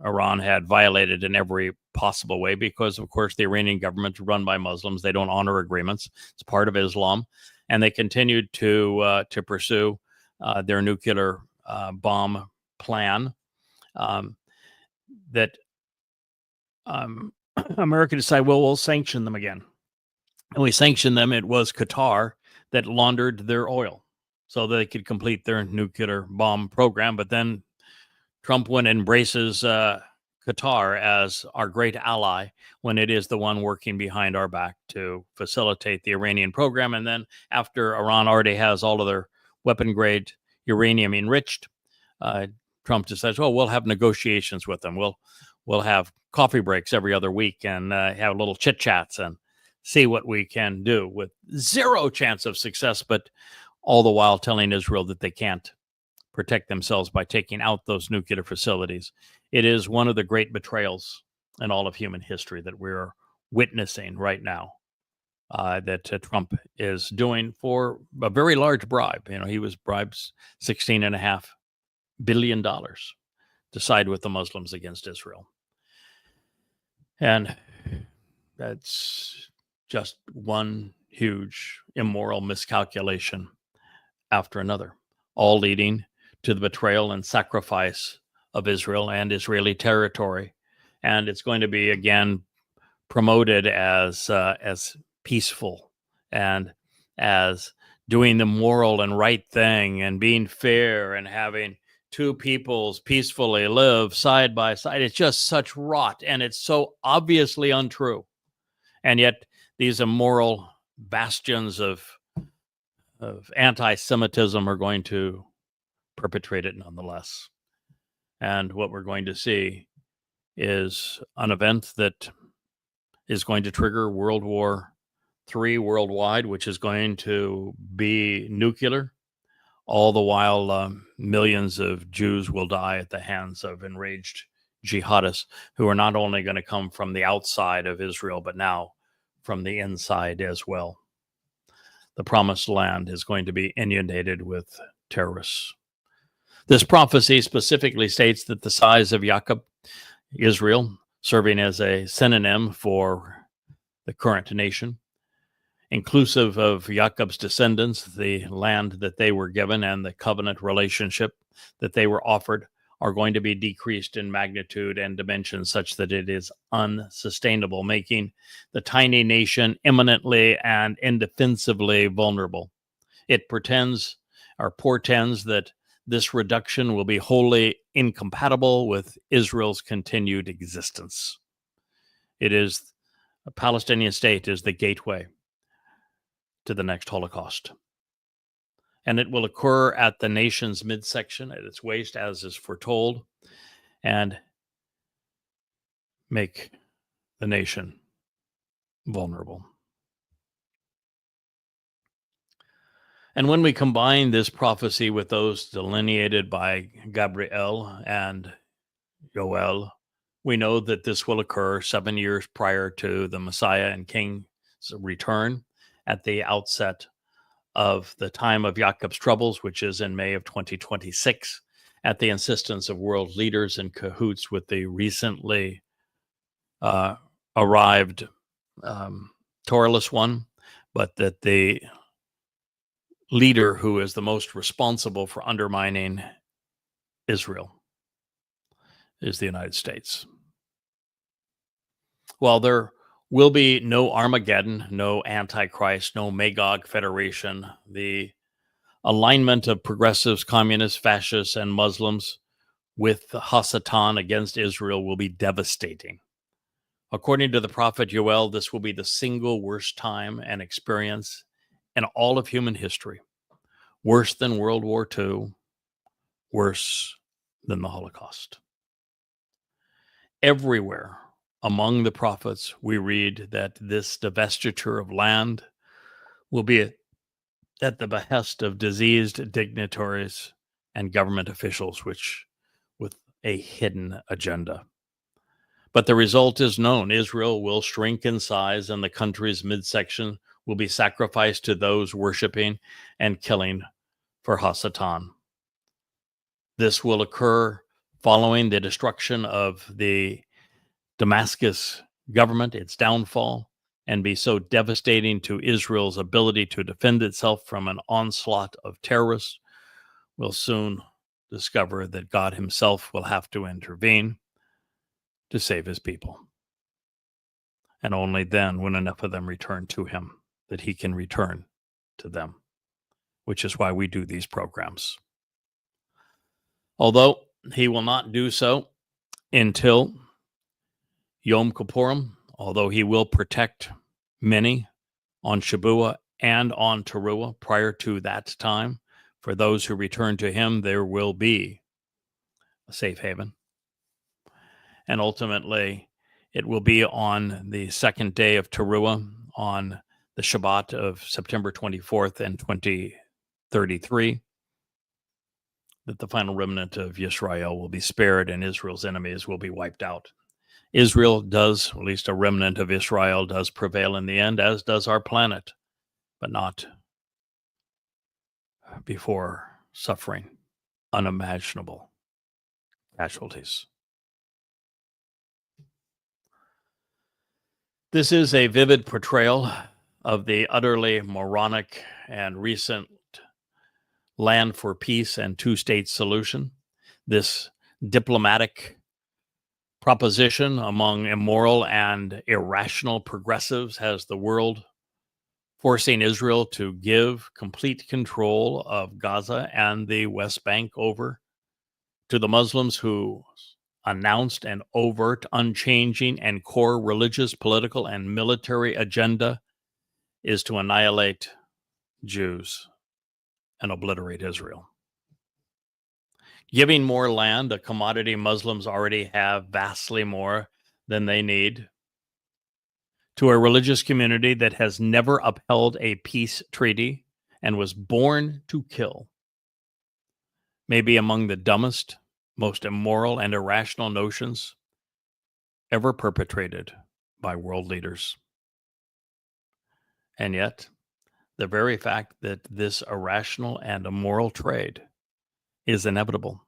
[SPEAKER 1] Iran had violated in every possible way, because, of course, the Iranian government is run by Muslims. They don't honor agreements. It's part of Islam. And they continued to pursue their nuclear bomb plan. America decided, well, we'll sanction them again. And we sanctioned them. It was Qatar that laundered their oil so they could complete their nuclear bomb program. But then Trump went and embraces Qatar as our great ally when it is the one working behind our back to facilitate the Iranian program. And then after Iran already has all of their weapon-grade uranium enriched, Trump decides, oh, we'll have negotiations with them. We'll have coffee breaks every other week and have little chit-chats and see what we can do, with zero chance of success, but all the while telling Israel that they can't protect themselves by taking out those nuclear facilities. It is one of the great betrayals in all of human history that we're witnessing right now, that Trump is doing for a very large bribe. He was bribed $16.5 billion to side with the Muslims against Israel. And that's just one huge immoral miscalculation after another, all leading to the betrayal and sacrifice of Israel and Israeli territory. And it's going to be again promoted as peaceful and as doing the moral and right thing and being fair and having two peoples peacefully live side by side. It's just such rot, and it's so obviously untrue. And yet these immoral bastions of anti-Semitism are going to perpetrate it nonetheless. And what we're going to see is an event that is going to trigger World War III worldwide, which is going to be nuclear. All the while, millions of Jews will die at the hands of enraged jihadists who are not only going to come from the outside of Israel, but now from the inside as well. The promised land is going to be inundated with terrorists. This prophecy specifically states that the size of Jacob, Israel, serving as a synonym for the current nation, inclusive of Jacob's descendants, the land that they were given and the covenant relationship that they were offered, are going to be decreased in magnitude and dimensions such that it is unsustainable, making the tiny nation imminently and indefensibly vulnerable. It portends that this reduction will be wholly incompatible with Israel's continued existence. A Palestinian state is the gateway to the next Holocaust. And it will occur at the nation's midsection, at its waist, as is foretold, and make the nation vulnerable. And when we combine this prophecy with those delineated by Gabriel and Joel, we know that this will occur 7 years prior to the Messiah and King's return, at the outset of the time of Jacob's troubles, which is in May of 2026, at the insistence of world leaders in cahoots with the recently arrived Torahless one, but that the leader who is the most responsible for undermining Israel is the United States. While there will be no Armageddon, no Antichrist, no Magog Federation, the alignment of progressives, communists, fascists, and Muslims with Hasatan against Israel will be devastating. According to the prophet Joel, this will be the single worst time and experience in all of human history. Worse than World War II, worse than the Holocaust. Everywhere among the prophets, we read that this divestiture of land will be at the behest of diseased dignitaries and government officials, which with a hidden agenda. But the result is known. Israel will shrink in size, and the country's midsection will be sacrificed to those worshiping and killing for Hasatan. This will occur following the destruction of the Damascus government, its downfall, and be so devastating to Israel's ability to defend itself from an onslaught of terrorists. We'll soon discover that God himself will have to intervene to save his people. And only then, when enough of them return to him, that he can return to them, which is why we do these programs. Although he will not do so until Yom Kippurim, although he will protect many on Shabuah and on Towrah prior to that time, for those who return to him, there will be a safe haven. And ultimately, it will be on the second day of Towrah, on the Shabat of September 24th and 2033, that the final remnant of Yisrael will be spared and Israel's enemies will be wiped out. Israel does, at least a remnant of Israel does prevail in the end, as does our planet, but not before suffering unimaginable casualties. This is a vivid portrayal of the utterly moronic and recent land for peace and two-state solution. This diplomatic proposition among immoral and irrational progressives has the world forcing Israel to give complete control of Gaza and the West Bank over to the Muslims who announced an overt, unchanging, and core religious, political, and military agenda is to annihilate Jews and obliterate Israel. Giving more land, a commodity Muslims already have vastly more than they need, to a religious community that has never upheld a peace treaty and was born to kill, may be among the dumbest, most immoral, and irrational notions ever perpetrated by world leaders. And yet, the very fact that this irrational and immoral trade is inevitable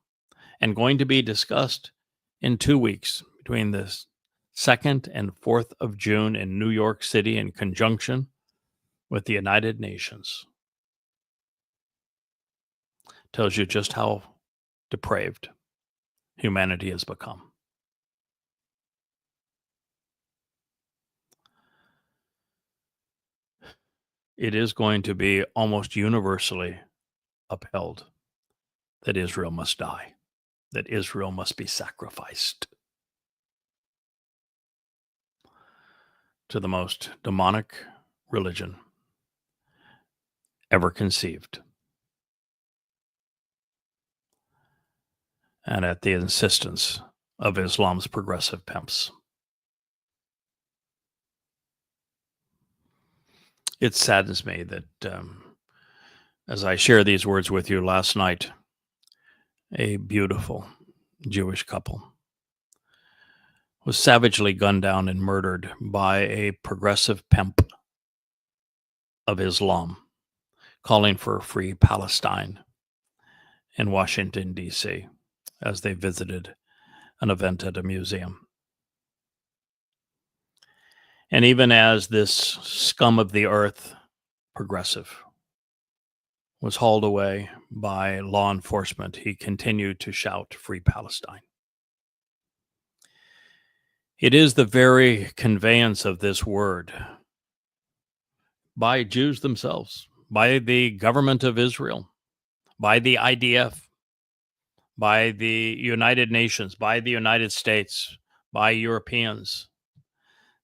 [SPEAKER 1] and going to be discussed in 2 weeks between the 2nd and 4th of June in New York City in conjunction with the United Nations tells you just how depraved humanity has become. It is going to be almost universally upheld that Israel must die, that Israel must be sacrificed to the most demonic religion ever conceived, and at the insistence of Islam's progressive pimps. It saddens me that as I share these words with you last night, a beautiful Jewish couple was savagely gunned down and murdered by a progressive pimp of Islam calling for a free Palestine in Washington, D.C., as they visited an event at a museum. And even as this scum of the earth, progressive, was hauled away by law enforcement, he continued to shout, "Free Palestine." It is the very conveyance of this word by Jews themselves, by the government of Israel, by the IDF, by the United Nations, by the United States, by Europeans,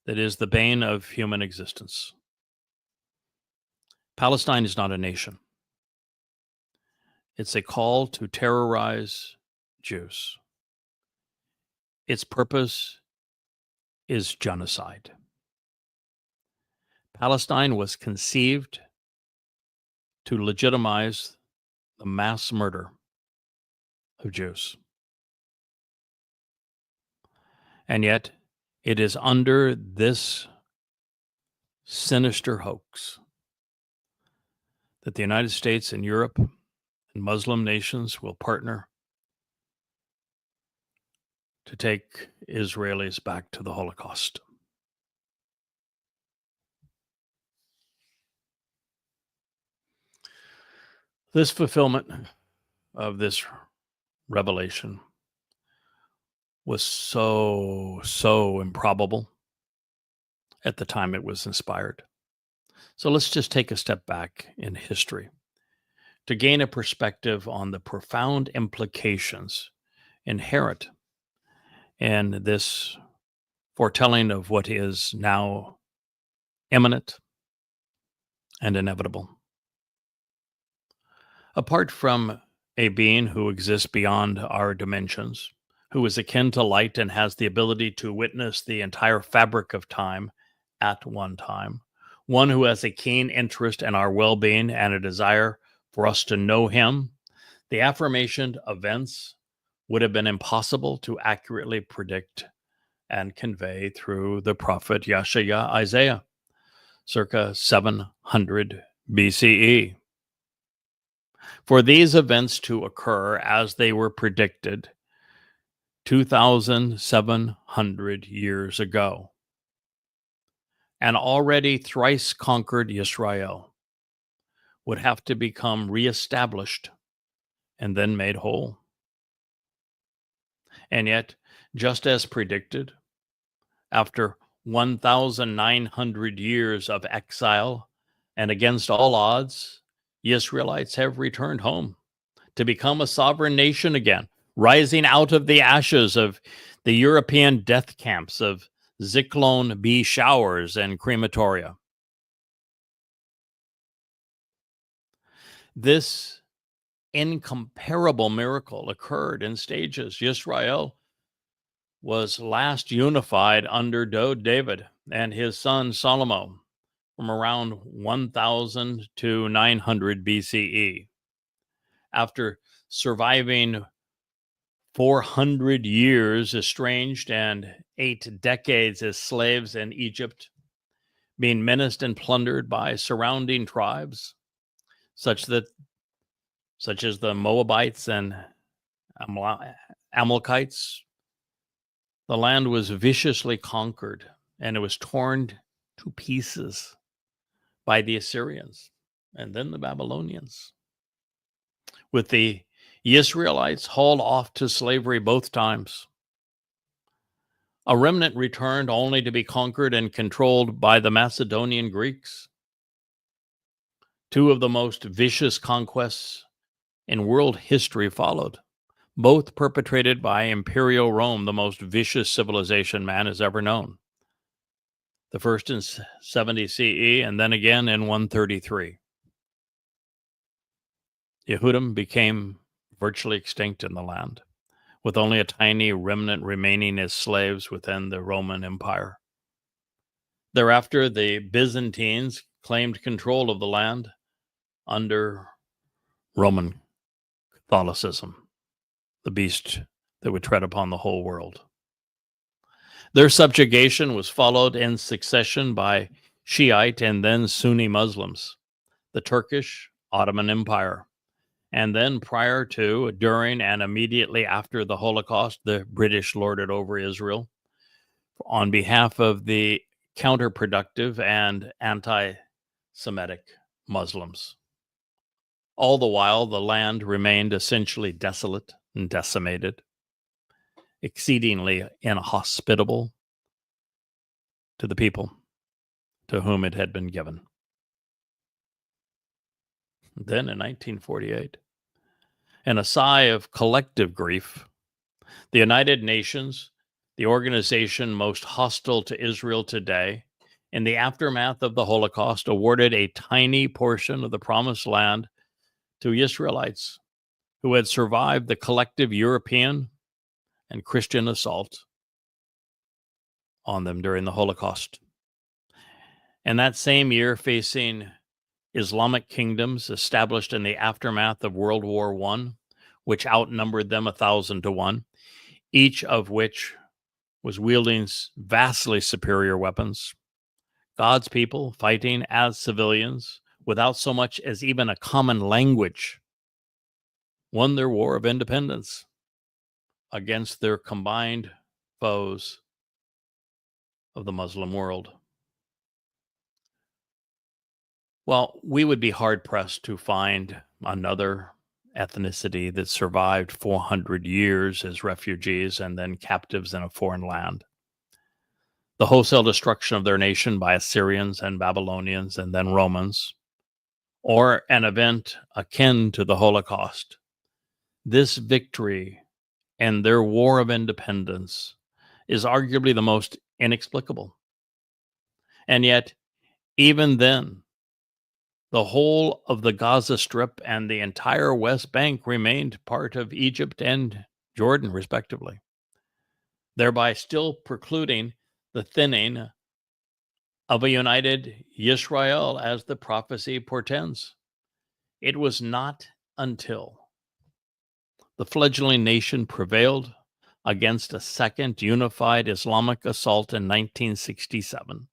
[SPEAKER 1] that is the bane of human existence. Palestine is not a nation. It's a call to terrorize Jews. Its purpose is genocide. Palestine was conceived to legitimize the mass murder of Jews. And yet, it is under this sinister hoax that the United States and Europe and Muslim nations will partner to take Israelis back to the Holocaust. This fulfillment of this revelation was so improbable at the time it was inspired. So let's just take a step back in history to gain a perspective on the profound implications inherent in this foretelling of what is now imminent and inevitable. Apart from a being who exists beyond our dimensions, who is akin to light and has the ability to witness the entire fabric of time at one time, one who has a keen interest in our well-being and a desire for us to know him, the aforementioned events would have been impossible to accurately predict and convey through the prophet Yeshaya Isaiah, circa 700 BCE. For these events to occur as they were predicted 2,700 years ago, an already thrice conquered Israel would have to become reestablished and then made whole. And yet, just as predicted, after 1,900 years of exile, And against all odds, the Israelites have returned home to become a sovereign nation again, rising out of the ashes of the European death camps of Zyklon B showers and crematoria. This incomparable miracle occurred in stages. Israel was last unified under David and his son Solomon from around 1000 to 900 BCE. After surviving 400 years estranged and 8 decades as slaves in Egypt, being menaced and plundered by surrounding tribes, such as the Moabites and Amalekites, the land was viciously conquered and it was torn to pieces by the Assyrians and then the Babylonians, with the Israelites hauled off to slavery both times. A remnant returned only to be conquered and controlled by the Macedonian Greeks. 2 of the most vicious conquests in world history followed, both perpetrated by Imperial Rome, the most vicious civilization man has ever known. The first in 70 CE and then again in 133. Yehudim became virtually extinct in the land, with only a tiny remnant remaining as slaves within the Roman Empire. Thereafter, the Byzantines claimed control of the land under Roman Catholicism, the beast that would tread upon the whole world. Their subjugation was followed in succession by Shiite and then Sunni Muslims, the Turkish Ottoman Empire, and then prior to, during, and immediately after the Holocaust, the British lorded over Israel on behalf of the counterproductive and anti-Semitic Muslims. All the while, the land remained essentially desolate and decimated, exceedingly inhospitable to the people to whom it had been given. Then in 1948, in a sigh of collective grief, the United Nations, the organization most hostile to Israel today, in the aftermath of the Holocaust, awarded a tiny portion of the promised land to Israelites who had survived the collective European and Christian assault on them during the Holocaust. And that same year, facing Islamic kingdoms established in the aftermath of World War I, which outnumbered them 1,000 to 1, each of which was wielding vastly superior weapons. God's people, fighting as civilians without so much as even a common language, won their war of independence against their combined foes of the Muslim world. Well, we would be hard-pressed to find another ethnicity that survived 400 years as refugees and then captives in a foreign land. The wholesale destruction of their nation by Assyrians and Babylonians and then Romans, or an event akin to the Holocaust. This victory and their war of independence is arguably the most inexplicable. And yet, even then, the whole of the Gaza Strip and the entire West Bank remained part of Egypt and Jordan, respectively, thereby still precluding the thinning of a united Yisrael as the prophecy portends. It was not until the fledgling nation prevailed against a second unified Islamic assault in 1967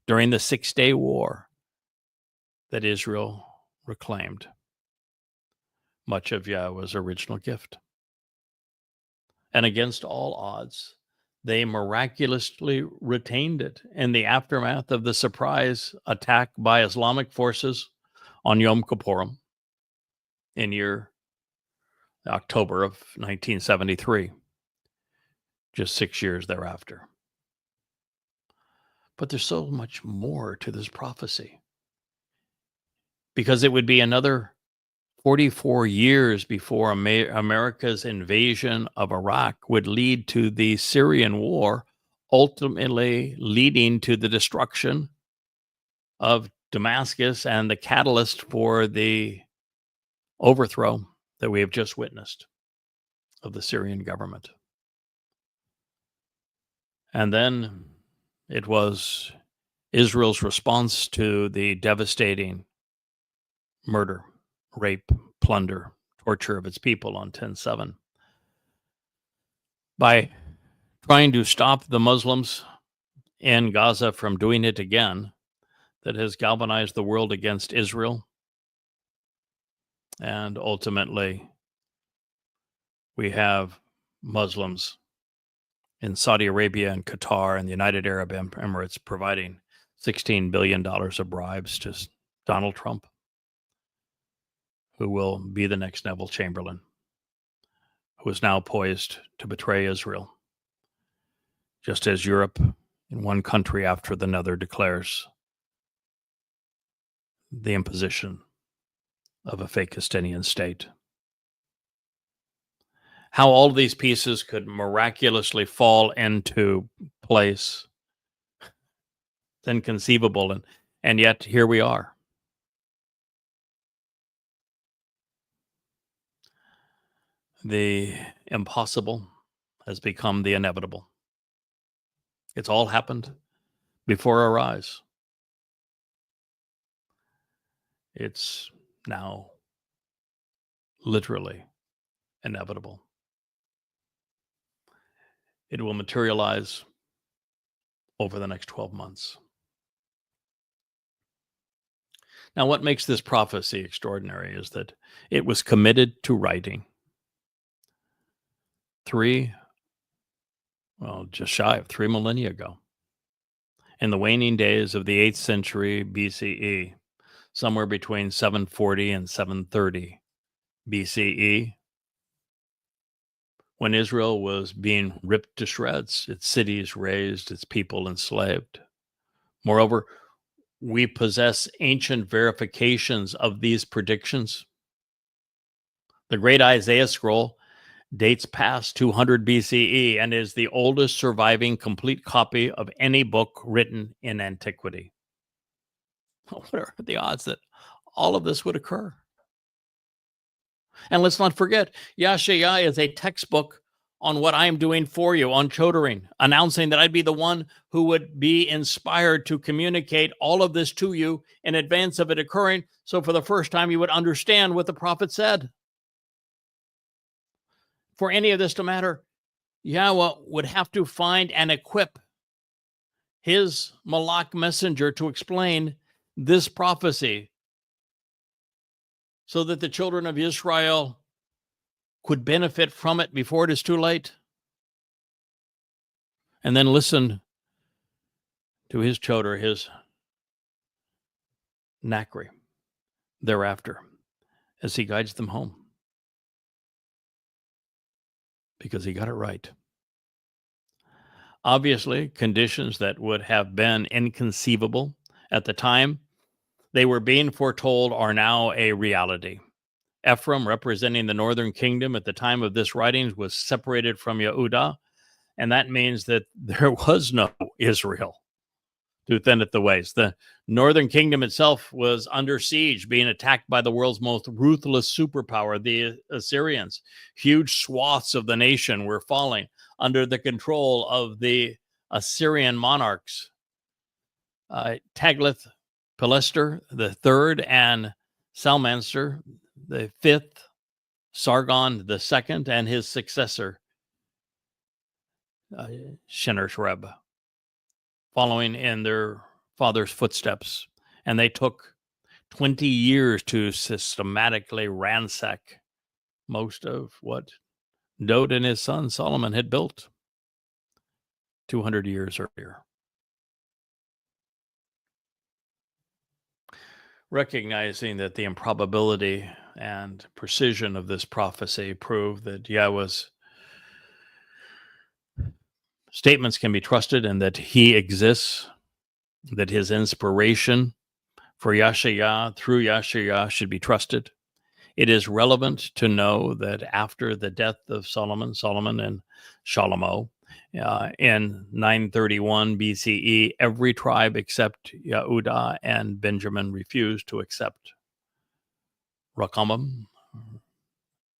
[SPEAKER 1] during the Six-Day War that Israel reclaimed much of Yahowah's original gift. And against all odds, they miraculously retained it in the aftermath of the surprise attack by Islamic forces on Yom Kippurim in October of 1973, just 6 years thereafter. But there's so much more to this prophecy. because it would be another 44 years before America's invasion of Iraq would lead to the Syrian war, ultimately leading to the destruction of Damascus and the catalyst for the overthrow that we have just witnessed of the Syrian government. And then it was Israel's response to the devastating murder, rape, plunder, torture of its people on 10/7 by trying to stop the Muslims in Gaza from doing it again, that has galvanized the world against Israel. And ultimately, we have Muslims in Saudi Arabia and Qatar and the United Arab Emirates providing $16 billion of bribes to Donald Trump, who will be the next Neville Chamberlain, who is now poised to betray Israel, just as Europe, in one country after another, declares the imposition of a fake Palestinian state. How all of these pieces could miraculously fall into place, it's inconceivable, and yet here we are. The impossible has become the inevitable. It's all happened before our eyes. It's now literally inevitable. It will materialize over the next 12 months. Now, what makes this prophecy extraordinary is that it was committed to writing just shy of 3 millennia ago, in the waning days of the 8th century BCE, somewhere between 740 and 730 BCE, when Israel was being ripped to shreds, its cities razed, its people enslaved. Moreover, we possess ancient verifications of these predictions. The great Isaiah scroll dates past 200 BCE and is the oldest surviving complete copy of any book written in antiquity. What are the odds that all of this would occur? And let's not forget, Yahowah is a textbook on what I am doing for you on tutoring, announcing that I'd be the one who would be inspired to communicate all of this to you in advance of it occurring, so for the first time you would understand what the prophet said. For any of this to matter, Yahweh would have to find and equip his Malach messenger to explain this prophecy so that the children of Israel could benefit from it before it is too late. And then listen to his choder, his Nakri, thereafter, as he guides them home. Because he got it right. Obviously, conditions that would have been inconceivable at the time they were being foretold are now a reality. Ephraim, representing the northern kingdom at the time of this writing, was separated from Yehudah, and that means that there was no Israel to thin it the ways. The northern kingdom itself was under siege, being attacked by the world's most ruthless superpower, the Assyrians. Huge swaths of the nation were falling under the control of the Assyrian monarchs. Tiglath-Pileser the third and Salmaneser the fifth, Sargon the second, and his successor, Sennacherib, following in their father's footsteps. And they took 20 years to systematically ransack most of what David and his son Solomon had built 200 years earlier. Recognizing that the improbability and precision of this prophecy prove that Yahweh's statements can be trusted and that he exists, that his inspiration for Yahshua through Yahshua should be trusted. It is relevant to know that after the death of Solomon and Shalomo, in 931 BCE, every tribe except Yehuda and Benjamin refused to accept Rehoboam,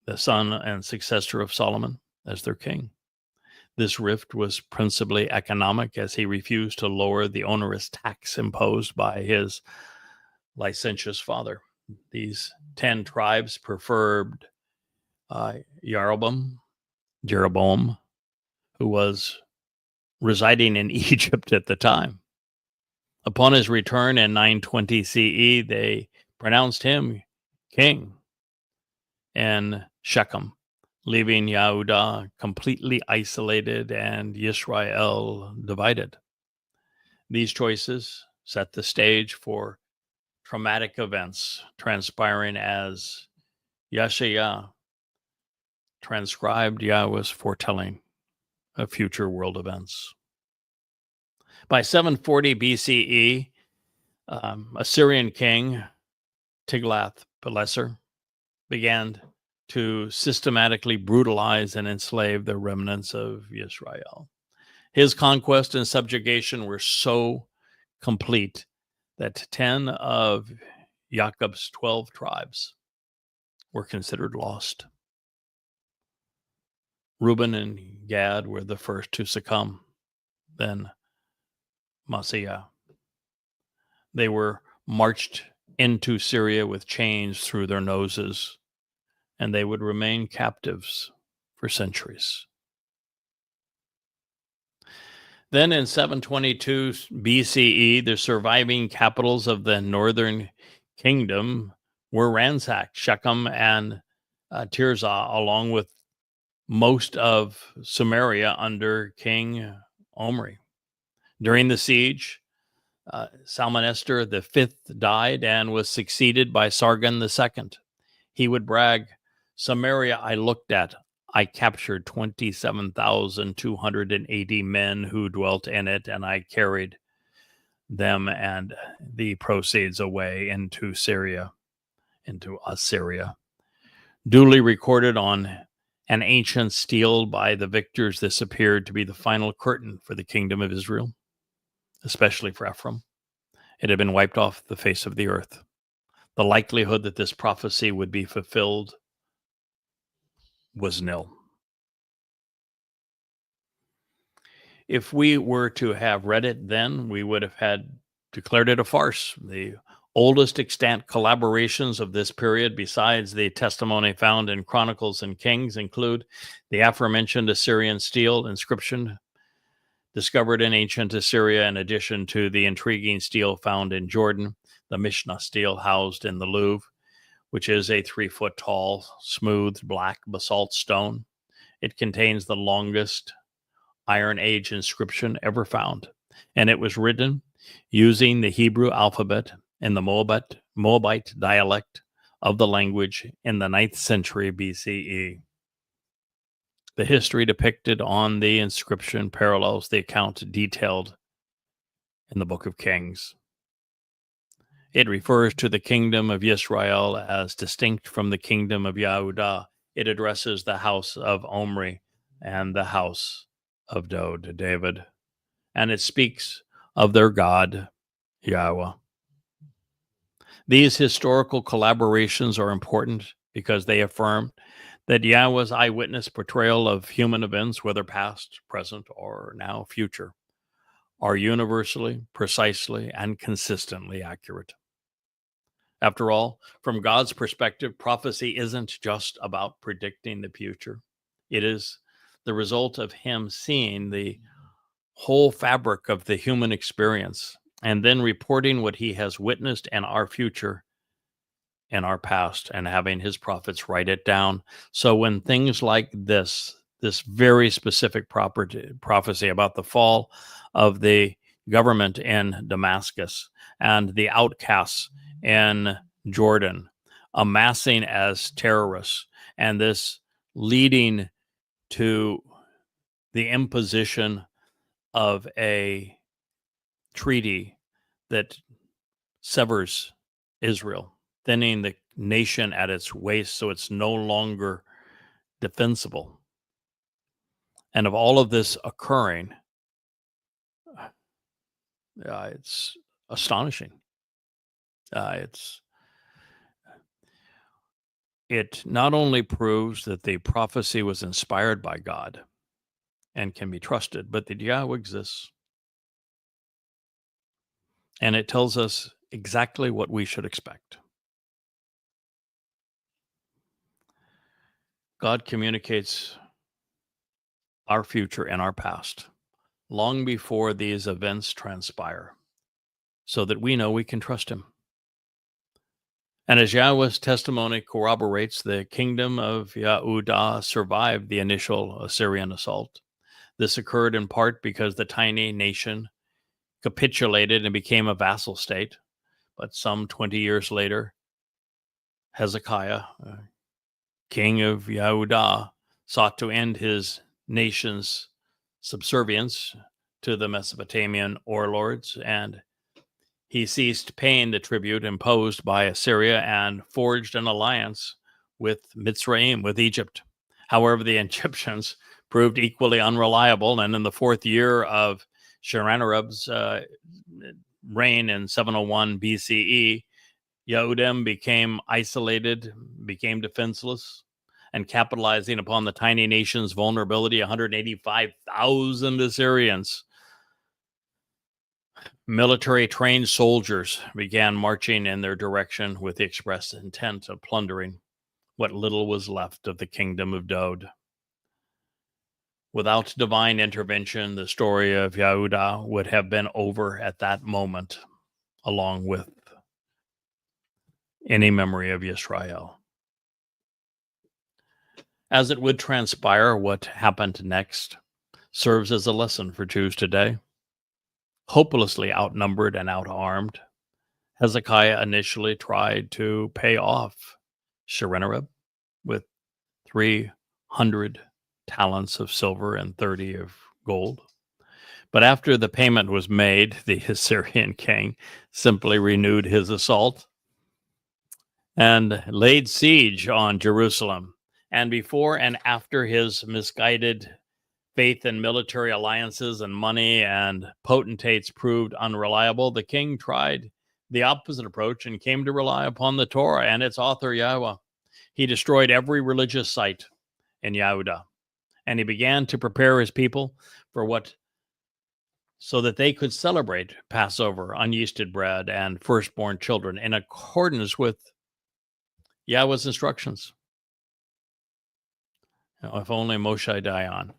[SPEAKER 1] the son and successor of Solomon, as their king. This rift was principally economic, as he refused to lower the onerous tax imposed by his licentious father. These 10 tribes preferred Jeroboam, who was residing in Egypt at the time. Upon his return in 920 CE, they pronounced him king in Shechem, leaving Yehuda completely isolated and Israel divided. These choices set the stage for traumatic events transpiring as Yahshua transcribed Yahweh's foretelling of future world events. By 740 BCE, Assyrian king Tiglath-Pileser began to systematically brutalize and enslave the remnants of Israel. His conquest and subjugation were so complete that 10 of Jacob's 12 tribes were considered lost. Reuben and Gad were the first to succumb, then Messiah. They were marched into Syria with chains through their noses, and they would remain captives for centuries. Then in 722 BCE, the surviving capitals of the northern kingdom were ransacked, Shechem and Tirzah, along with most of Samaria under King Omri. During the siege, Salmanaser V died and was succeeded by Sargon II. He would brag, "Samaria I looked at. I captured 27,280 men who dwelt in it, and I carried them and the proceeds away into Assyria. Duly recorded on an ancient stele by the victors, this appeared to be the final curtain for the kingdom of Israel, especially for Ephraim. It had been wiped off the face of the earth. The likelihood that this prophecy would be fulfilled was nil. If we were to have read it then, we would have had declared it a farce. The oldest extant collaborations of this period, besides the testimony found in Chronicles and Kings, include the aforementioned Assyrian stele inscription discovered in ancient Assyria, in addition to the intriguing stele found in Jordan, the Mishnah stele housed in the Louvre, which is a 3-foot tall, smooth black basalt stone. It contains the longest Iron Age inscription ever found, and it was written using the Hebrew alphabet in the Moabite dialect of the language in the 9th century BCE. The history depicted on the inscription parallels the account detailed in the Book of Kings. It refers to the kingdom of Israel as distinct from the kingdom of Yehuda. It addresses the house of Omri and the house of David, and it speaks of their God, Yahweh. These historical collaborations are important because they affirm that Yahweh's eyewitness portrayal of human events, whether past, present, or now future, are universally, precisely, and consistently accurate. After all, from God's perspective, prophecy isn't just about predicting the future. It is the result of him seeing the whole fabric of the human experience and then reporting what he has witnessed in our future, in our past, and having his prophets write it down. So when things like this very specific prophecy about the fall of the government in Damascus and the outcasts in Jordan amassing as terrorists, and this leading to the imposition of a treaty that severs Israel, thinning the nation at its waist so it's no longer defensible. And of all of this occurring, it's astonishing. It not only proves that the prophecy was inspired by God and can be trusted, but that Yahweh exists. And it tells us exactly what we should expect. God communicates our future and our past long before these events transpire, so that we know we can trust him. And as Yahweh's testimony corroborates, the kingdom of Yehudah survived the initial Assyrian assault. This occurred in part because the tiny nation capitulated and became a vassal state. But some 20 years later, Hezekiah, king of Yehudah, sought to end his nation's subservience to the Mesopotamian overlords, and he ceased paying the tribute imposed by Assyria and forged an alliance with Mitzrayim, with Egypt. However, the Egyptians proved equally unreliable, and in the fourth year of Sennacherib's reign in 701 BCE, Yehudim became isolated, became defenseless, and capitalizing upon the tiny nation's vulnerability, 185,000 Assyrians, military trained soldiers, began marching in their direction with the express intent of plundering what little was left of the kingdom of Dod. Without divine intervention, the story of Yehudah would have been over at that moment, along with any memory of Israel. As it would transpire, what happened next serves as a lesson for Jews today. Hopelessly outnumbered and outarmed, Hezekiah initially tried to pay off Sennacherib with 300 talents of silver and 30 of gold. But after the payment was made, the Assyrian king simply renewed his assault and laid siege on Jerusalem. And before and after his misguided faith in military alliances and money and potentates proved unreliable, the king tried the opposite approach and came to rely upon the Torah and its author, Yahweh. He destroyed every religious site in Yehudah, and he began to prepare his people for so that they could celebrate Passover, unyeasted bread, and firstborn children in accordance with Yahweh's instructions. Now, if only Moshe Dayan,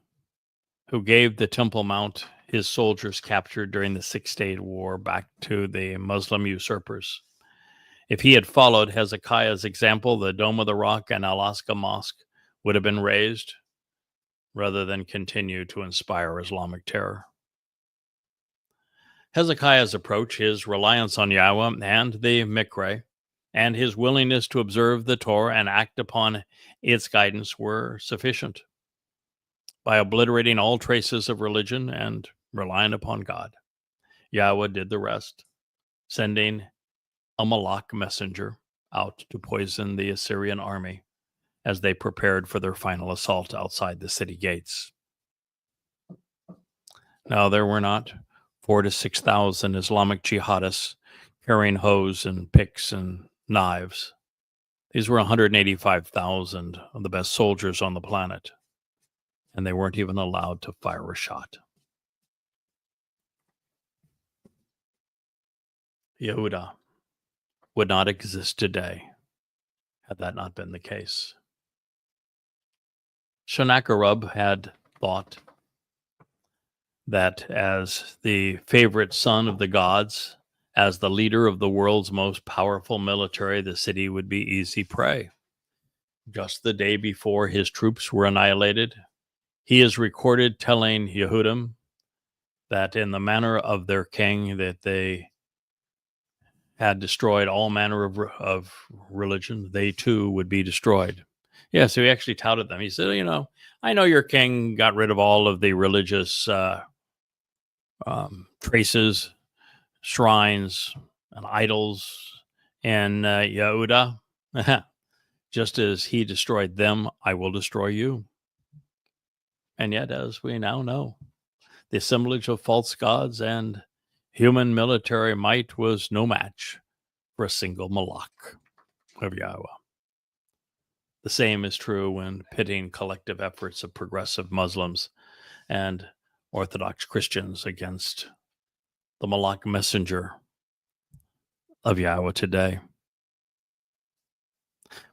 [SPEAKER 1] who gave the Temple Mount his soldiers captured during the Six-Day War back to the Muslim usurpers, if he had followed Hezekiah's example, the Dome of the Rock and Al-Aqsa Mosque would have been razed rather than continue to inspire Islamic terror. Hezekiah's approach, his reliance on Yahweh and the Mikra, and his willingness to observe the Torah and act upon its guidance were sufficient. By obliterating all traces of religion and relying upon God, Yahweh did the rest, sending a Malach messenger out to poison the Assyrian army as they prepared for their final assault outside the city gates. Now, there were not 4,000 to 6,000 Islamic jihadists carrying hoes and picks and knives. These were 185,000 of the best soldiers on the planet, and they weren't even allowed to fire a shot. Yehudah would not exist today had that not been the case. Sennacherib had thought that as the favorite son of the gods, as the leader of the world's most powerful military, the city would be easy prey. Just the day before his troops were annihilated, he is recorded telling Yehudim that in the manner of their king, that they had destroyed all manner of religion, they too would be destroyed. Yeah, so he actually touted them. He said, I know your king got rid of all of the religious traces, shrines, and idols in Yehuda. Just as he destroyed them, I will destroy you. And yet, as we now know, the assemblage of false gods and human military might was no match for a single malach of Yahowah. The same is true when pitting collective efforts of progressive Muslims and Orthodox Christians against the malach messenger of Yahowah today.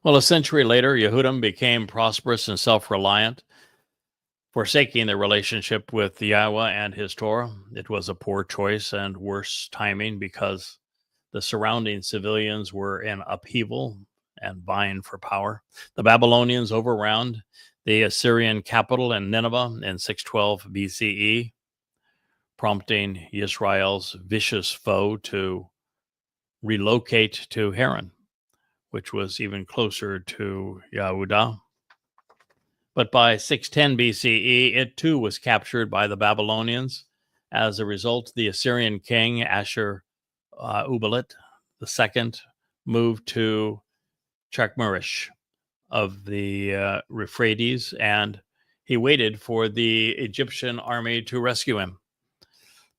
[SPEAKER 1] Well, a century later, Yehudim became prosperous and self-reliant, forsaking their relationship with Yahowah and his Torah. It was a poor choice and worse timing because the surrounding civilians were in upheaval and vying for power. The Babylonians overran the Assyrian capital in Nineveh in 612 BCE, prompting Israel's vicious foe to relocate to Haran, which was even closer to Yehuda. But by 610 BCE, it too was captured by the Babylonians. As a result, the Assyrian king Ashur-uballit II moved to Chakmarish of the Euphrates, and he waited for the Egyptian army to rescue him.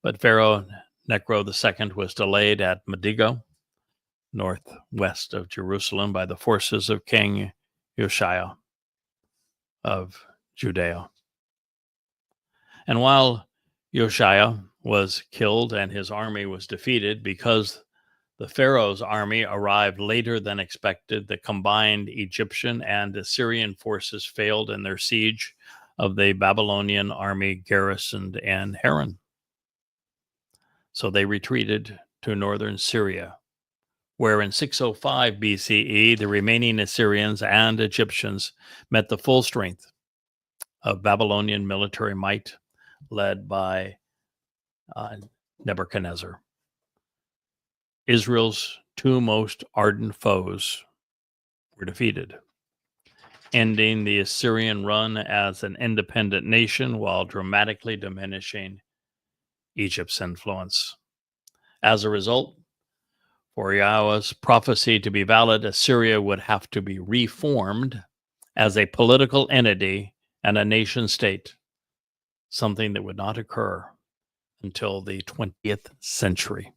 [SPEAKER 1] But Pharaoh Necho II was delayed at Megiddo, northwest of Jerusalem, by the forces of King Josiah of Judea. And while Josiah was killed and his army was defeated, because the Pharaoh's army arrived later than expected, the combined Egyptian and Assyrian forces failed in their siege of the Babylonian army garrisoned in Haran. So they retreated to northern Syria, where in 605 BCE, the remaining Assyrians and Egyptians met the full strength of Babylonian military might led by Nebuchadnezzar. Israel's two most ardent foes were defeated, ending the Assyrian run as an independent nation while dramatically diminishing Egypt's influence. As a result, for Yahowah's prophecy to be valid, Assyria would have to be reformed as a political entity and a nation state, something that would not occur until the 20th century.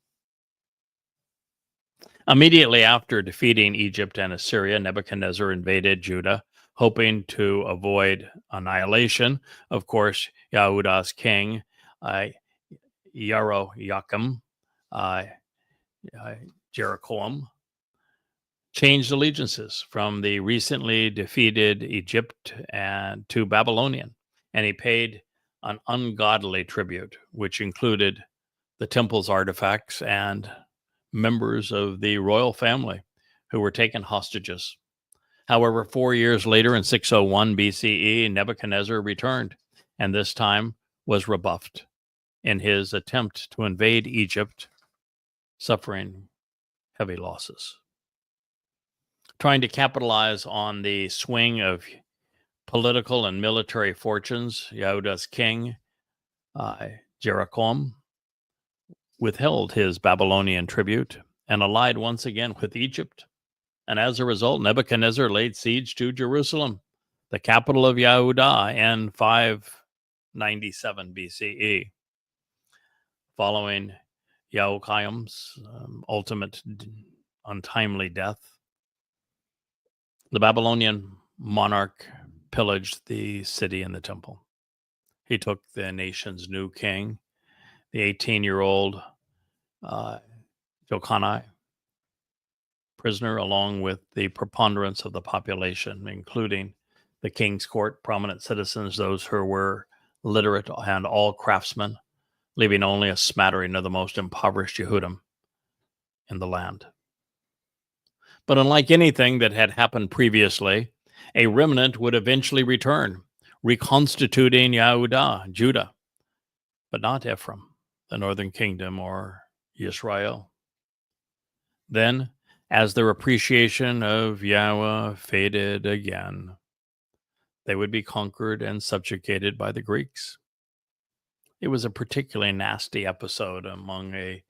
[SPEAKER 1] Immediately after defeating Egypt and Assyria, Nebuchadnezzar invaded Judah, hoping to avoid annihilation. Of course, Yehuda's king, Jehoiakim, Jeroboam, changed allegiances from the recently defeated Egypt and to Babylonian, and he paid an ungodly tribute, which included the temple's artifacts and members of the royal family who were taken hostages. However, 4 years later, in 601 BCE, Nebuchadnezzar returned, and this time was rebuffed in his attempt to invade Egypt, suffering heavy losses. Trying to capitalize on the swing of political and military fortunes, Yehuda's king, Jeroboam, withheld his Babylonian tribute and allied once again with Egypt. And as a result, Nebuchadnezzar laid siege to Jerusalem, the capital of Yehuda, in 597 BCE. Following Jehoiakim's ultimate untimely death, the Babylonian monarch pillaged the city and the temple. He took the nation's new king, the 18-year-old Jeconiah, prisoner, along with the preponderance of the population, including the king's court, prominent citizens, those who were literate, and all craftsmen, leaving only a smattering of the most impoverished Yehudim in the land. But unlike anything that had happened previously, a remnant would eventually return, reconstituting Yehuda, Judah, but not Ephraim, the northern kingdom, or Israel. Then, as their appreciation of Yahowah faded again, they would be conquered and subjugated by the Greeks. It was a particularly nasty episode among a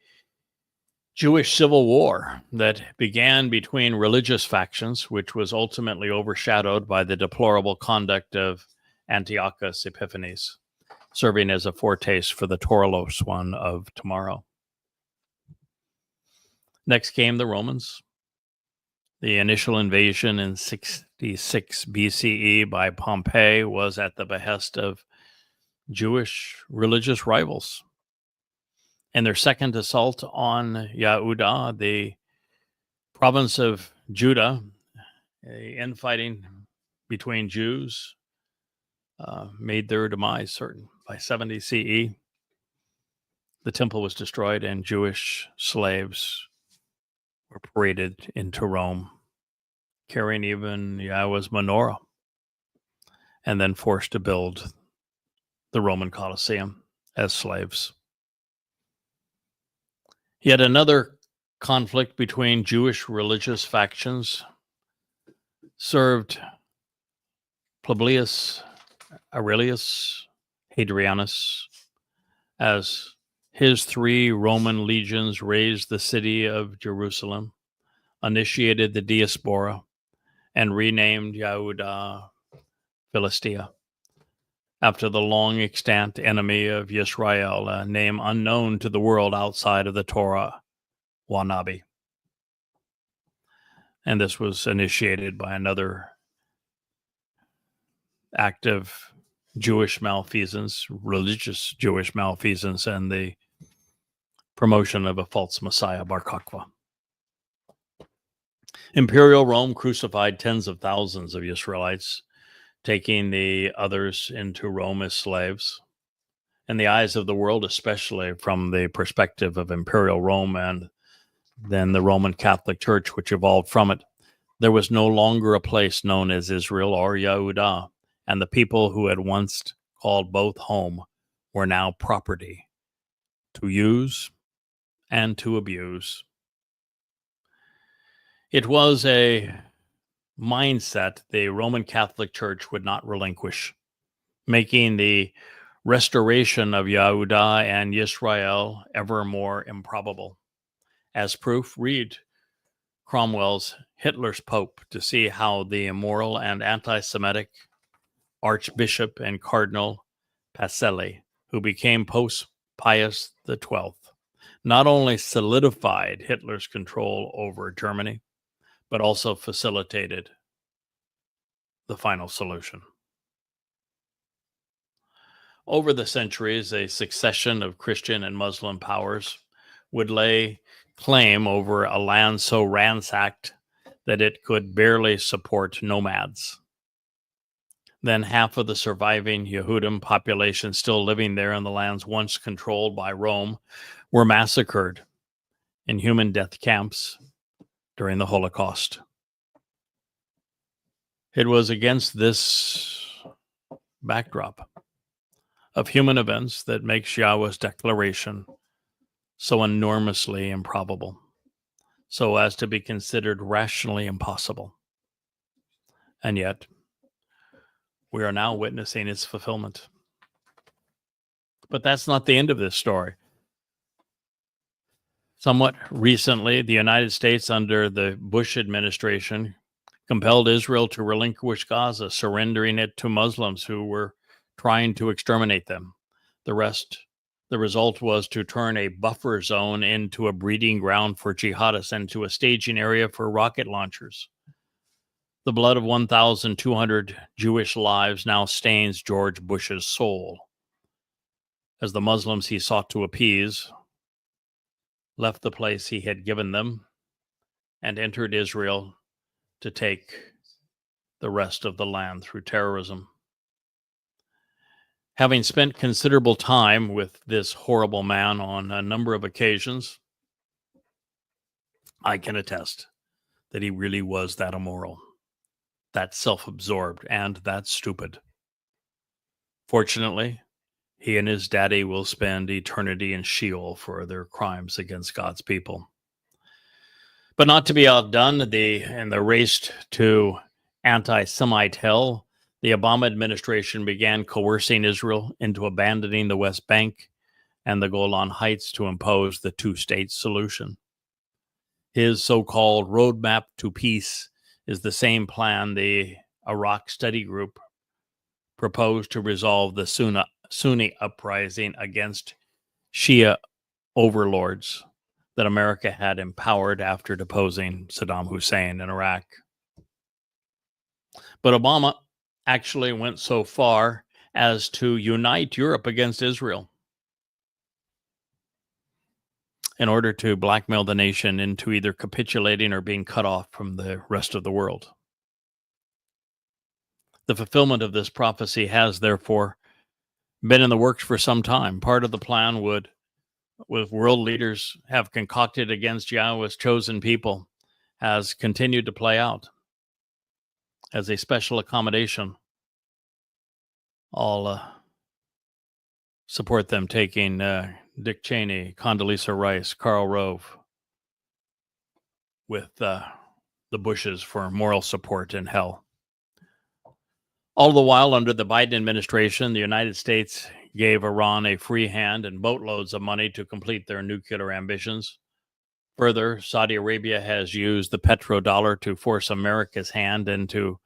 [SPEAKER 1] Jewish civil war that began between religious factions, which was ultimately overshadowed by the deplorable conduct of Antiochus Epiphanes, serving as a foretaste for the Torah one of tomorrow. Next came the Romans. The initial invasion in 66 BCE by Pompey was at the behest of Jewish religious rivals. In their second assault on Yehudah, the province of Judah, infighting between Jews made their demise certain. By 70 CE, the temple was destroyed and Jewish slaves were paraded into Rome, carrying even Yahowah's menorah, and then forced to build the Roman Colosseum as slaves. Yet another conflict between Jewish religious factions served Publius Aurelius Hadrianus as his 3 Roman legions razed the city of Jerusalem, initiated the diaspora, and renamed Yehudah Philistia after the long extant enemy of Israel, a name unknown to the world outside of the Torah, Wanabi. And this was initiated by another act of Jewish malfeasance, religious Jewish malfeasance, and the promotion of a false Messiah, Bar Kokhba. Imperial Rome crucified tens of thousands of Israelites, taking the others into Rome as slaves. In the eyes of the world, especially from the perspective of Imperial Rome and then the Roman Catholic Church, which evolved from it, there was no longer a place known as Israel or Yehudah, and the people who had once called both home were now property to use and to abuse. It was a mindset the Roman Catholic Church would not relinquish, making the restoration of Yehudah and Israel ever more improbable. As proof, read Cromwell's Hitler's Pope to see how the immoral and anti-Semitic Archbishop and Cardinal Pacelli, who became Pope Pius XII, not only solidified Hitler's control over Germany, but also facilitated the final solution. Over the centuries, a succession of Christian and Muslim powers would lay claim over a land so ransacked that it could barely support nomads. Then half of the surviving Yehudim population still living there in the lands once controlled by Rome were massacred in human death camps during the Holocaust. It was against this backdrop of human events that makes Yahweh's declaration so enormously improbable, so as to be considered rationally impossible. And yet, we are now witnessing its fulfillment. But that's not the end of this story. Somewhat recently, the United States, under the Bush administration, compelled Israel to relinquish Gaza, surrendering it to Muslims who were trying to exterminate them. The result was to turn a buffer zone into a breeding ground for jihadists and to a staging area for rocket launchers. The blood of 1,200 Jewish lives now stains George Bush's soul, as the Muslims he sought to appease left the place he had given them and entered Israel to take the rest of the land through terrorism. Having spent considerable time with this horrible man on a number of occasions, I can attest that he really was that immoral, that self-absorbed, and that stupid. Fortunately, he and his daddy will spend eternity in Sheol for their crimes against God's people. But not to be outdone in the race to anti-Semite hell, the Obama administration began coercing Israel into abandoning the West Bank and the Golan Heights to impose the two-state solution. His so-called roadmap to peace is the same plan the Iraq study group proposed to resolve the Sunni uprising against Shia overlords that America had empowered after deposing Saddam Hussein in Iraq. But Obama actually went so far as to unite Europe against Israel in order to blackmail the nation into either capitulating or being cut off from the rest of the world. The fulfillment of this prophecy has, therefore, been in the works for some time. Part of the plan would, with world leaders have concocted against Yahweh's chosen people, has continued to play out. As a special accommodation, I'll support them taking Dick Cheney, Condoleezza Rice, Karl Rove with the Bushes for moral support in hell. All the while, under the Biden administration, the United States gave Iran a free hand and boatloads of money to complete their nuclear ambitions. Further, Saudi Arabia has used the petrodollar to force America's hand into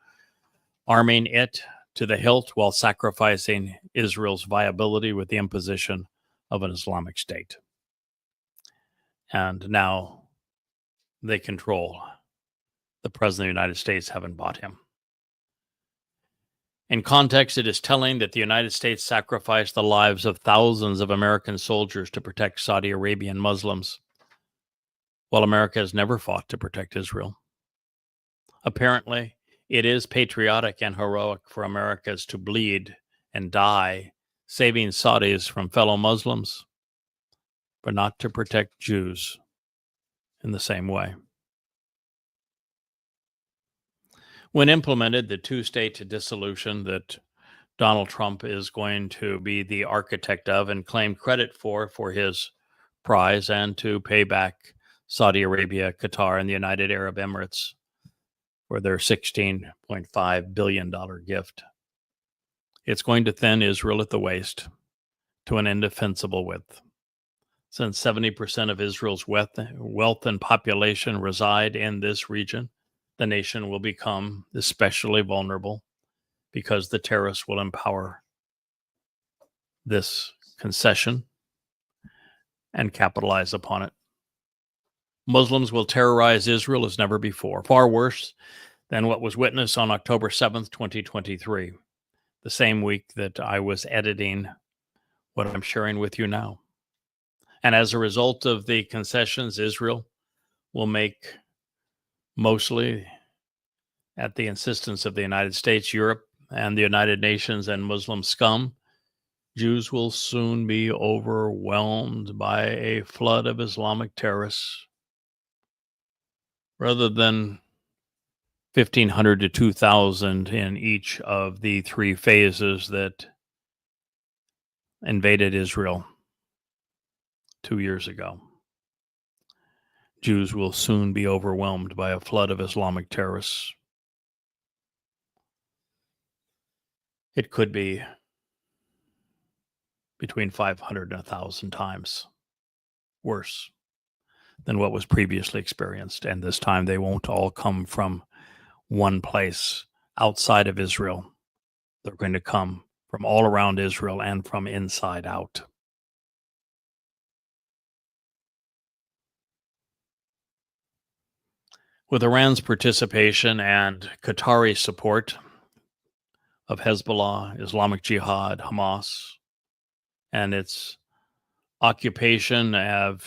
[SPEAKER 1] arming it to the hilt while sacrificing Israel's viability with the imposition of an Islamic State. And now they control the President of the United States, having bought him. In context, it is telling that the United States sacrificed the lives of thousands of American soldiers to protect Saudi Arabian Muslims, while America has never fought to protect Israel. Apparently, it is patriotic and heroic for Americans to bleed and die, saving Saudis from fellow Muslims, but not to protect Jews in the same way. When implemented, the two-state dissolution that Donald Trump is going to be the architect of and claim credit for his prize, and to pay back Saudi Arabia, Qatar, and the United Arab Emirates for their $16.5 billion gift. It's going to thin Israel at the waist to an indefensible width. Since 70% of Israel's wealth and population reside in this region, the nation will become especially vulnerable because the terrorists will empower this concession and capitalize upon it. Muslims will terrorize Israel as never before, far worse than what was witnessed on October 7th, 2023, the same week that I was editing what I'm sharing with you now. And as a result of the concessions, Israel will make, mostly at the insistence of the United States, Europe, and the United Nations and Muslim scum, Jews will soon be overwhelmed by a flood of Islamic terrorists. Rather than 1,500 to 2,000 in each of the three phases that invaded Israel 2 years ago, Jews will soon be overwhelmed by a flood of Islamic terrorists. It could be between 500 and 1,000 times worse than what was previously experienced. And this time they won't all come from one place outside of Israel. They're going to come from all around Israel and from inside out. With Iran's participation and Qatari support of Hezbollah, Islamic Jihad, Hamas, and its occupation of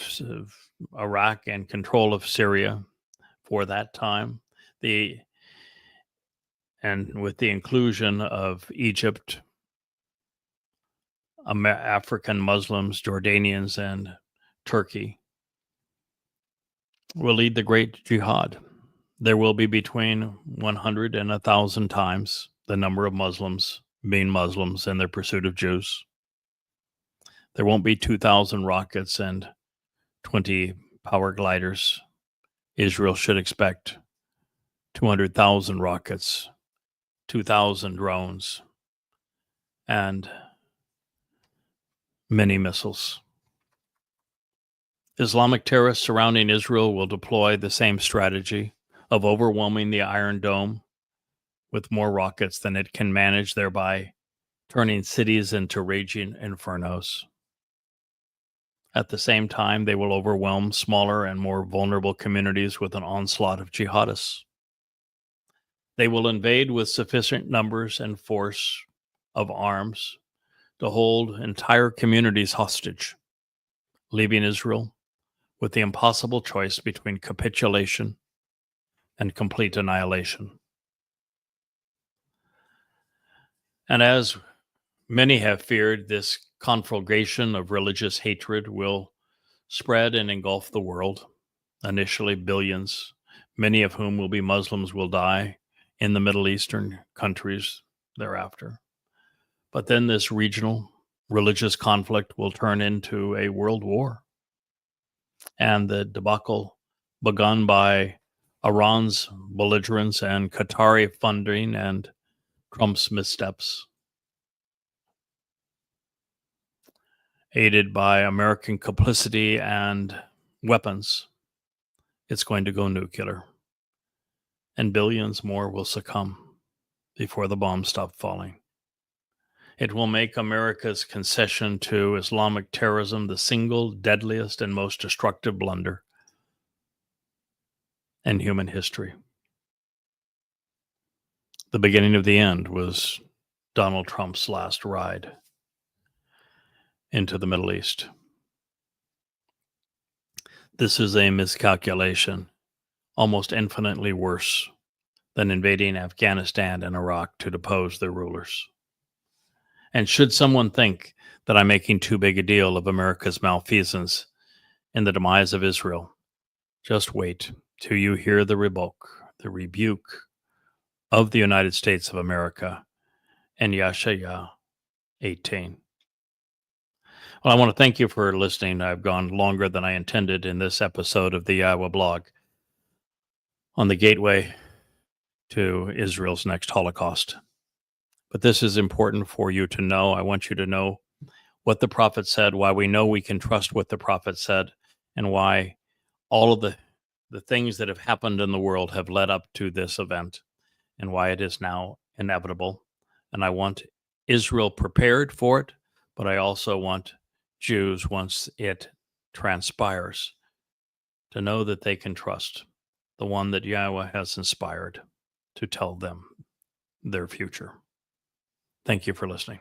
[SPEAKER 1] Iraq and control of Syria for that time, and with the inclusion of Egypt, African Muslims, Jordanians, and Turkey, will lead the great jihad. There will be between 100 and 1,000 times the number of Muslims being Muslims in their pursuit of Jews. There won't be 2,000 rockets and 20 power gliders. Israel should expect 200,000 rockets, 2,000 drones, and many missiles. Islamic terrorists surrounding Israel will deploy the same strategy of overwhelming the Iron Dome with more rockets than it can manage, thereby turning cities into raging infernos. At the same time, they will overwhelm smaller and more vulnerable communities with an onslaught of jihadists. They will invade with sufficient numbers and force of arms to hold entire communities hostage, leaving Israel with the impossible choice between capitulation and complete annihilation. And as many have feared, this conflagration of religious hatred will spread and engulf the world. Initially, billions, many of whom will be Muslims, will die in the Middle Eastern countries thereafter. But then this regional religious conflict will turn into a world war. And the debacle begun by Iran's belligerence and Qatari funding and Trump's missteps, aided by American complicity and weapons, it's going to go nuclear. And billions more will succumb before the bombs stop falling. It will make America's concession to Islamic terrorism the single deadliest and most destructive blunder in human history. The beginning of the end was Donald Trump's last ride into the Middle East. This is a miscalculation, almost infinitely worse than invading Afghanistan and Iraq to depose their rulers. And should someone think that I'm making too big a deal of America's malfeasance in the demise of Israel, just wait till you hear the rebuke of the United States of America in Yeshaya 18. Well, I want to thank you for listening. I've gone longer than I intended in this episode of the YAHOWAH blog on the gateway to Israel's next Holocaust. But this is important for you to know. I want you to know what the prophet said, why we know we can trust what the prophet said, and why all of the things that have happened in the world have led up to this event, and why it is now inevitable. And I want Israel prepared for it, but I also want Jews, once it transpires, to know that they can trust the one that Yahweh has inspired to tell them their future. Thank you for listening.